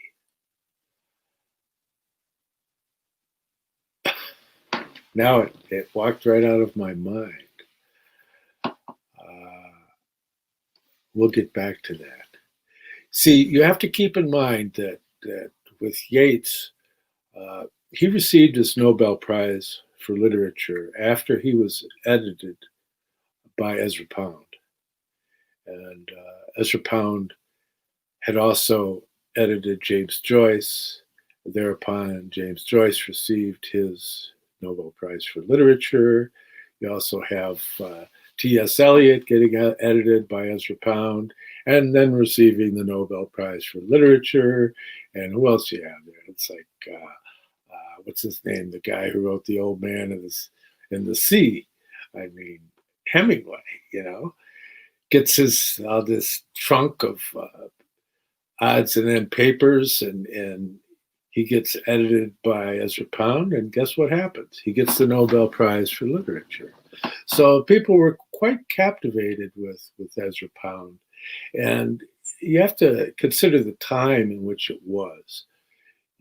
Now it walked right out of my mind. We'll get back to that. See, you have to keep in mind that with Yeats, he received his Nobel Prize for Literature after he was edited by Ezra Pound. And Ezra Pound had also edited James Joyce. Thereupon, James Joyce received his Nobel Prize for Literature. You also have T.S. Eliot getting edited by Ezra Pound, and then receiving the Nobel Prize for Literature. And who else do you have there? It's like, what's his name? The guy who wrote The Old Man in the Sea. I mean, Hemingway, gets his this trunk of odds and end papers, and he gets edited by Ezra Pound, and guess what happens? He gets the Nobel Prize for Literature. So people were quite captivated with Ezra Pound, and you have to consider the time in which it was.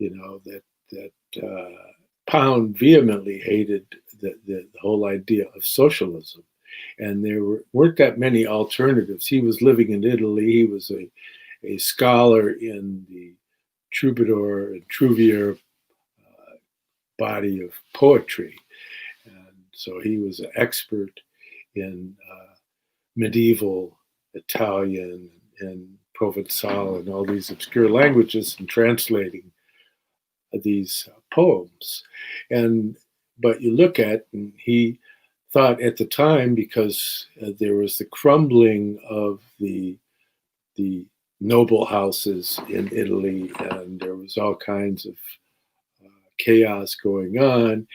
That Pound vehemently hated the whole idea of socialism, and there weren't that many alternatives. He was living in Italy. He was a scholar in the troubadour and trouvier body of poetry. And so he was an expert in medieval Italian and Provençal and all these obscure languages and translating these poems. But you look at, and he thought at the time, because there was the crumbling of the noble houses in Italy, and there was all kinds of chaos going on,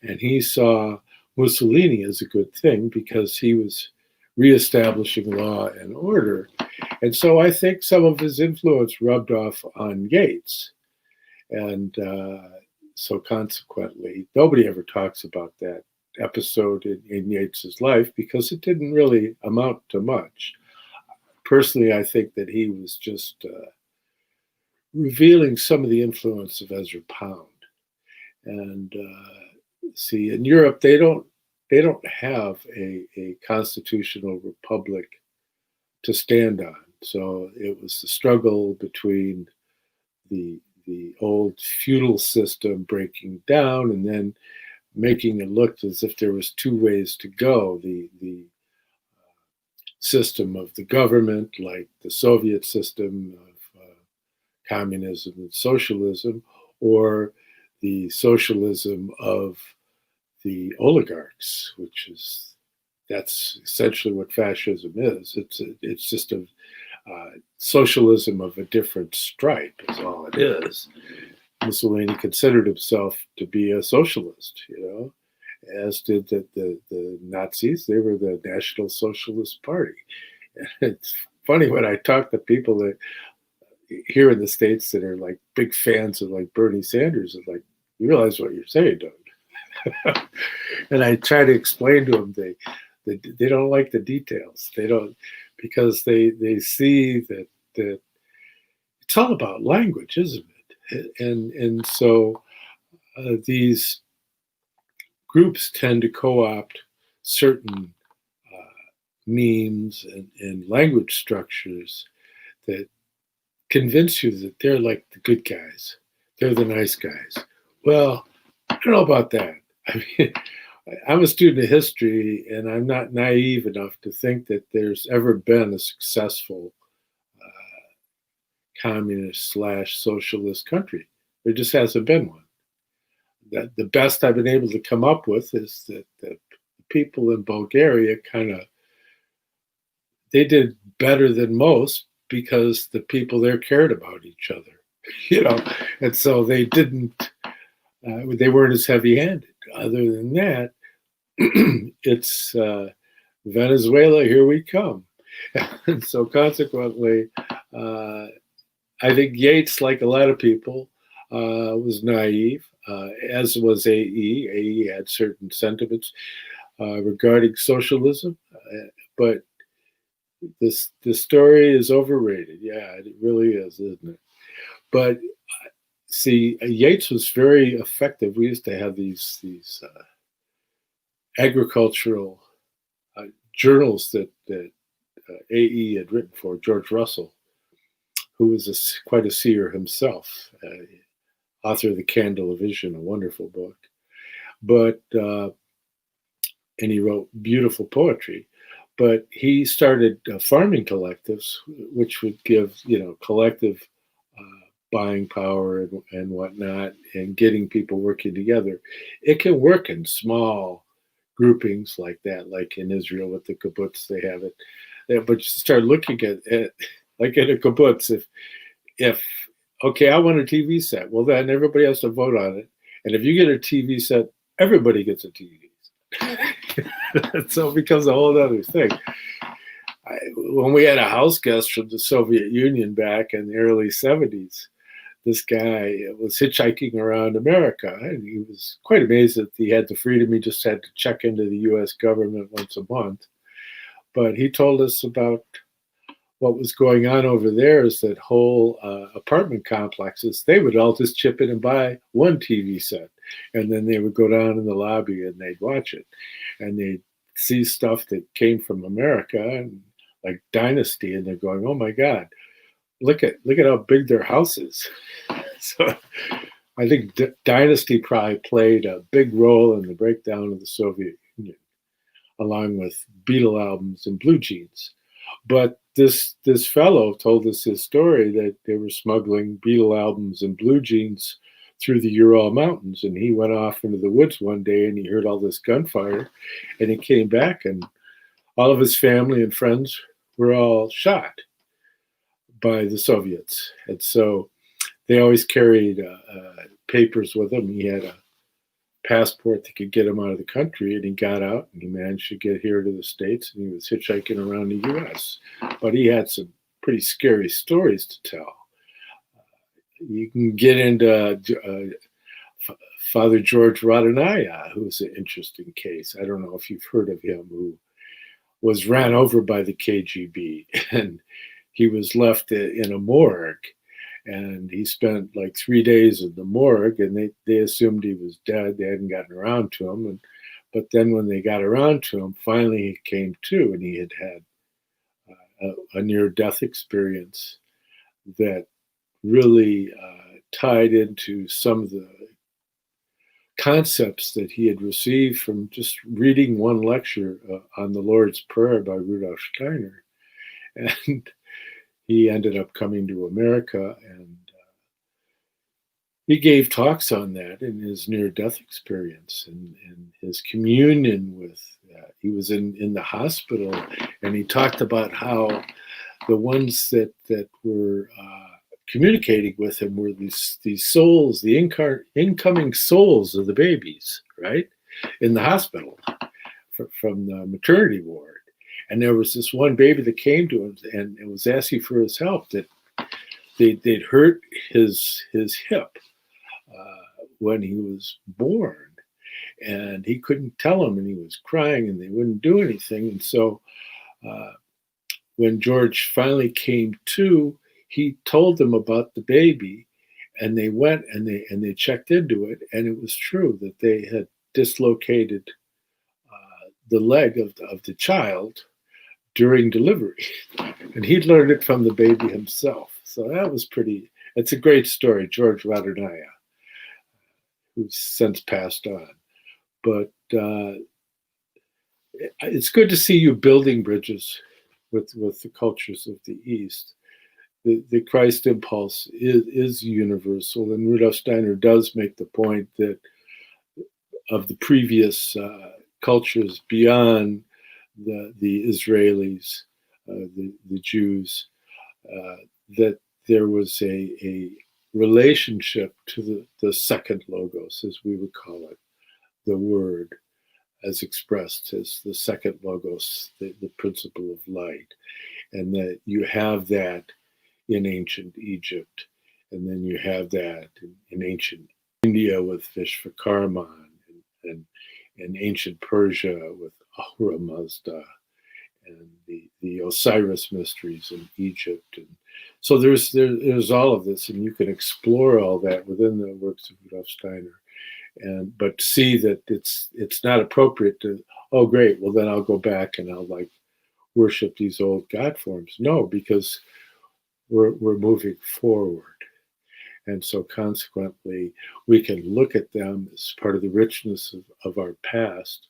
and he saw Mussolini as a good thing because he was reestablishing law and order. And so I think some of his influence rubbed off on Yeats. And so consequently, nobody ever talks about that episode in Yeats's life because it didn't really amount to much. Personally, I think that he was just revealing some of the influence of Ezra Pound. And see, in Europe, they don't have a constitutional republic to stand on. So it was the struggle between the old feudal system breaking down and then making it look as if there was two ways to go. The system of the government, like the Soviet system of communism and socialism, or the socialism of the oligarchs, that's essentially what fascism is. It's just a socialism of a different stripe is all it is. Mussolini considered himself to be a socialist, as did the Nazis. They were the National Socialist Party. And it's funny when I talk to people that here in the States that are like big fans of like Bernie Sanders, it's like, you realize what you're saying, don't you? And I try to explain to them they don't like the details. They don't, because they see that it's all about language, isn't it? And so these groups tend to co-opt certain memes and language structures that convince you that they're like the good guys. They're the nice guys. Well, I don't know about that. I mean, I'm a student of history, and I'm not naive enough to think that there's ever been a successful communist / socialist country. There just hasn't been one. That the best I've been able to come up with is that the people in Bulgaria they did better than most because the people there cared about each other, and so they weren't as heavy-handed. Other than that, it's Venezuela, here we come. And so consequently, I think Yeats, like a lot of people, was naive, as was AE. AE had certain sentiments regarding socialism, but the story is overrated. Yeah, it really is, isn't it? But see, Yeats was very effective. We used to have these agricultural journals that AE had written for, George Russell, who was quite a seer himself, author of The Candle of Vision, a wonderful book. But and he wrote beautiful poetry. But he started farming collectives, which would give collective buying power and whatnot, and getting people working together. It can work in small groupings like that, like in Israel with the kibbutz, they have it. But you start looking at it, like in a kibbutz, if okay, I want a TV set, well then everybody has to vote on it, and if you get a TV set, everybody gets a TV set. So it becomes a whole other thing. When we had a house guest from the Soviet Union back in the early 70s, this guy was hitchhiking around America, and he was quite amazed that he had the freedom. He just had to check into the U.S. government once a month. But he told us about what was going on over there is that whole apartment complexes, they would all just chip in and buy one TV set. And then they would go down in the lobby and they'd watch it. And they'd see stuff that came from America, and like Dynasty, and they're going, oh my God, look at how big their house is. So I think Dynasty probably played a big role in the breakdown of the Soviet Union, along with Beatle albums and blue jeans. But this fellow told us his story that they were smuggling Beatle albums and blue jeans through the Ural Mountains, and he went off into the woods one day and he heard all this gunfire, and he came back and all of his family and friends were all shot by the Soviets. And so they always carried papers with him. He had a passport that could get him out of the country, and he got out and he managed to get here to the States, and he was hitchhiking around the U.S. But he had some pretty scary stories to tell. You can get into Father George Radenaya, who's an interesting case. I don't know if you've heard of him, who was ran over by the KGB, and he was left in a morgue, and he spent like 3 days in the morgue, and they assumed he was dead. They hadn't gotten around to him, but then when they got around to him, finally he came to, and he had a near-death experience that really tied into some of the concepts that he had received from just reading one lecture on the Lord's Prayer by Rudolf Steiner. And he ended up coming to America, and he gave talks on that in his near-death experience and his communion with he was in the hospital, and he talked about how the ones that were communicating with him were these souls, the incoming souls of the babies, right, in the hospital from the maternity ward. And there was this one baby that came to him and it was asking for his help, that they'd hurt his hip when he was born, and he couldn't tell them, and he was crying, and they wouldn't do anything. And so when George finally came to, he told them about the baby, and they went and they checked into it, and it was true that they had dislocated the leg of the child during delivery, and he'd learned it from the baby himself. So that was it's a great story, George Radenaya, who's since passed on. But it's good to see you building bridges with the cultures of the East. The Christ impulse is universal, and Rudolf Steiner does make the point that of the previous cultures beyond the Israelis, the Jews, that there was a relationship to the second logos, as we would call it, the word, as expressed as the second logos, the principle of light, and that you have that in ancient Egypt, and then you have that in ancient India with Vishvakarma, and ancient Persia with Ahura Mazda, and the Osiris mysteries in Egypt. And so there's all of this, and you can explore all that within the works of Rudolf Steiner. But see that it's not appropriate to, oh great, well then I'll go back and I'll like worship these old god forms. No, because we're moving forward. And so consequently, we can look at them as part of the richness of our past,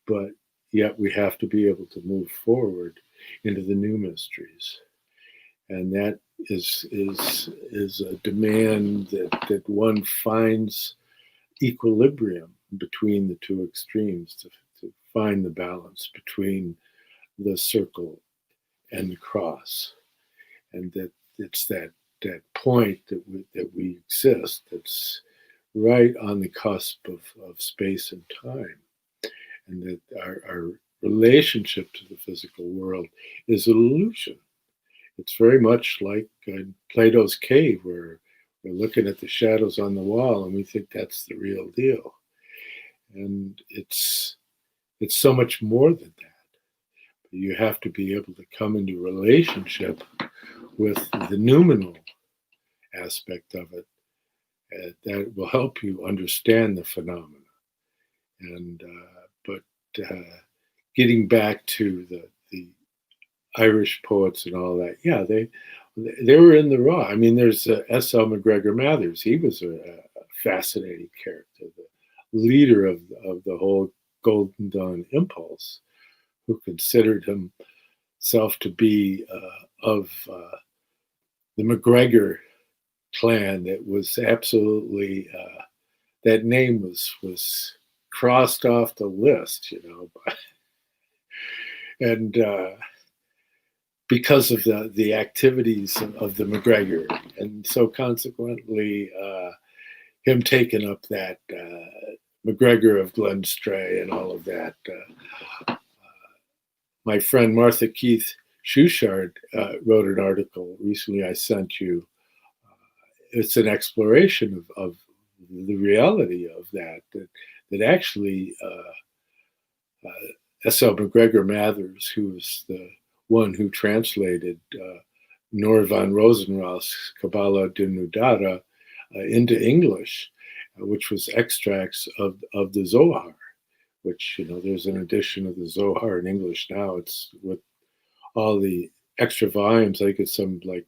but yet we have to be able to move forward into the new mysteries. And that is a demand that one finds equilibrium between the two extremes, to find the balance between the circle and the cross. And that it's that point that we exist, that's right on the cusp of space and time, and that our relationship to the physical world is an illusion. It's very much like Plato's cave, where we're looking at the shadows on the wall and we think that's the real deal. And it's so much more than that. You have to be able to come into relationship with the noumenal aspect of it, that will help you understand the phenomena. And but getting back to the Irish poets and all that, yeah, they were in the raw. I mean, there's S.L. McGregor Mathers. He was a fascinating character, the leader of the whole Golden Dawn impulse, who considered himself to be of the McGregor clan. That was absolutely, that name was crossed off the list, and because of the activities of the McGregor. And so consequently, him taking up that McGregor of Glenstray and all of that. My friend Martha Keith Schuchard wrote an article recently I sent you. It's an exploration of the reality of that actually S.L. McGregor Mathers, who was the one who translated Nor van Rosenroth's Kabbalah Denudata into English, which was extracts of the Zohar, which, there's an edition of the Zohar in English now. It's with all the extra volumes. I think it's some like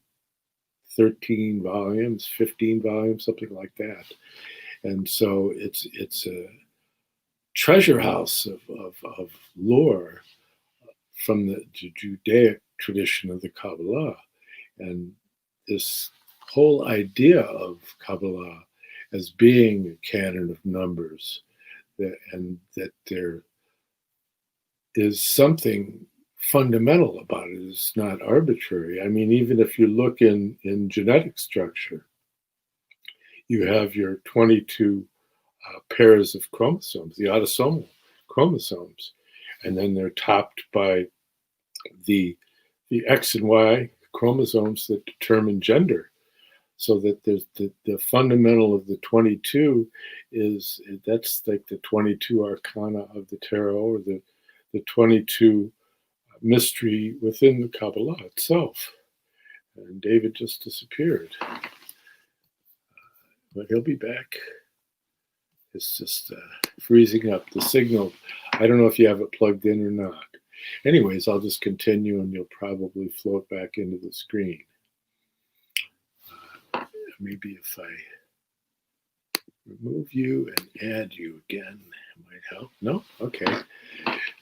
13 volumes, 15 volumes, something like that. And so it's a treasure house of lore from the Judaic tradition of the Kabbalah. And this whole idea of Kabbalah as being a canon of numbers, and that there is something fundamental about it. It's not arbitrary. I mean, even if you look in genetic structure, you have your 22 pairs of chromosomes, the autosomal chromosomes, and then they're topped by the X and Y chromosomes that determine gender. So that there's the fundamental of the 22 that's like the 22 arcana of the tarot, or the 22 mystery within the Kabbalah itself. And David just disappeared. But he'll be back. It's just freezing up. The signal, I don't know if you have it plugged in or not. Anyways, I'll just continue and you'll probably float back into the screen. Maybe if I remove you and add you again. might help. No? Okay.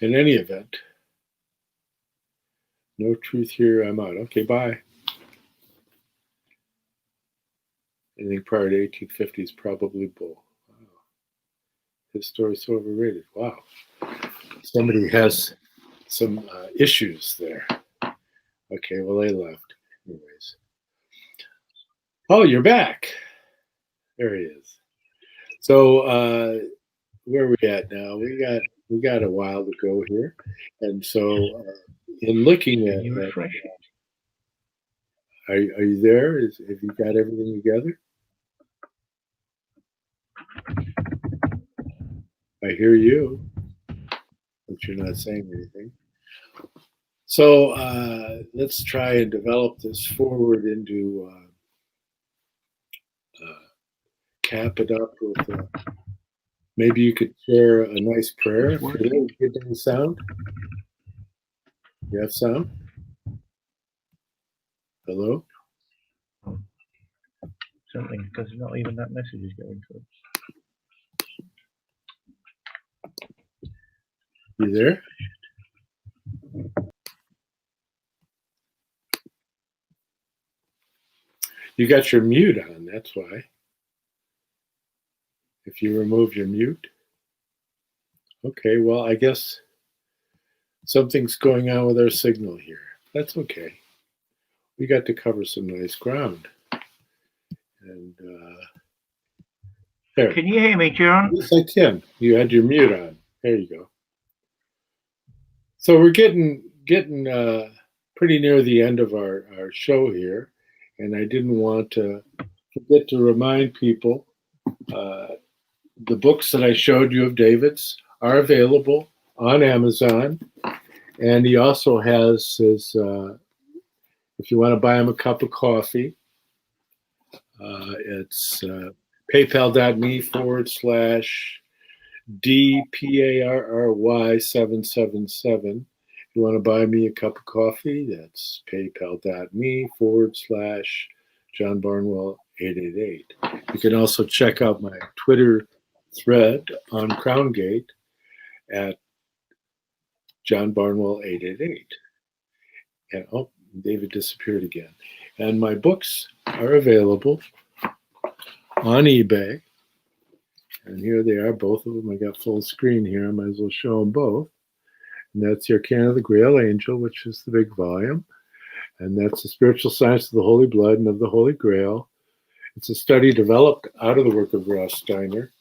In any event, no truth here, I'm out. Okay, bye. Anything prior to 1850 is probably bull. Wow. His story's so overrated. Wow. Somebody has some issues there. Okay, well, they left. Anyways. Oh, you're back. There he is. So, where are we at now? We got a while to go here, and so in looking at, You refresh it. are you there? Have you got everything together? I hear you, but you're not saying anything. So let's try and develop this forward into cap it up with. Maybe you could share a nice prayer. Get any sound? You have sound? Hello? Something, because not even that message is going through. You there? You got your mute on, that's why. If you remove your mute. Okay, well, I guess something's going on with our signal here. That's okay. We got to cover some nice ground. And there. Can you hear me, John? Yes, I can. You had your mute on. There you go. So we're getting pretty near the end of our show here, and I didn't want to forget to remind people the books that I showed you of David's are available on Amazon, and he also has his, if you want to buy him a cup of coffee, it's paypal.me/DPARRY777. If you want to buy me a cup of coffee, that's paypal.me/John Barnwell888. You can also check out my Twitter thread on CrownGate at John Barnwell888. And oh, David disappeared again. And my books are available on eBay. And here they are, both of them. I got full screen here. I might as well show them both. And that's the Arcana of the Grail Angel, which is the big volume. And that's the Spiritual Science of the Holy Blood and of the Holy Grail. It's a study developed out of the work of Ross Steiner,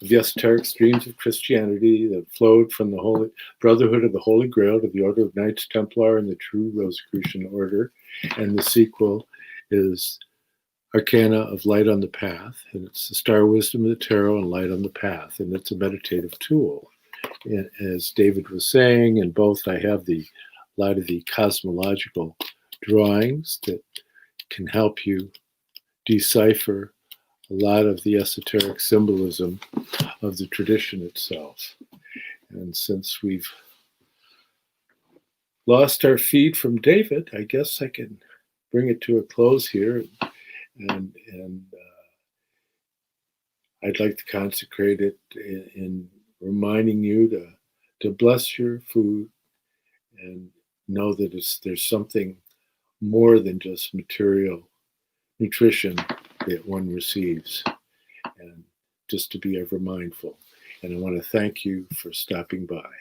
the esoteric streams of Christianity that flowed from the Holy Brotherhood of the Holy Grail to the Order of Knights Templar and the True Rosicrucian Order. And the sequel is Arcana of Light on the Path, and it's the Star Wisdom of the Tarot and Light on the Path, and it's a meditative tool. And as David was saying, in both I have a lot of the cosmological drawings that can help you decipher a lot of the esoteric symbolism of the tradition itself. And since we've lost our feed from David, I guess I can bring it to a close here. And I'd like to consecrate it in reminding you to bless your food and know that there's something more than just material nutrition that one receives, and just to be ever mindful. And I want to thank you for stopping by.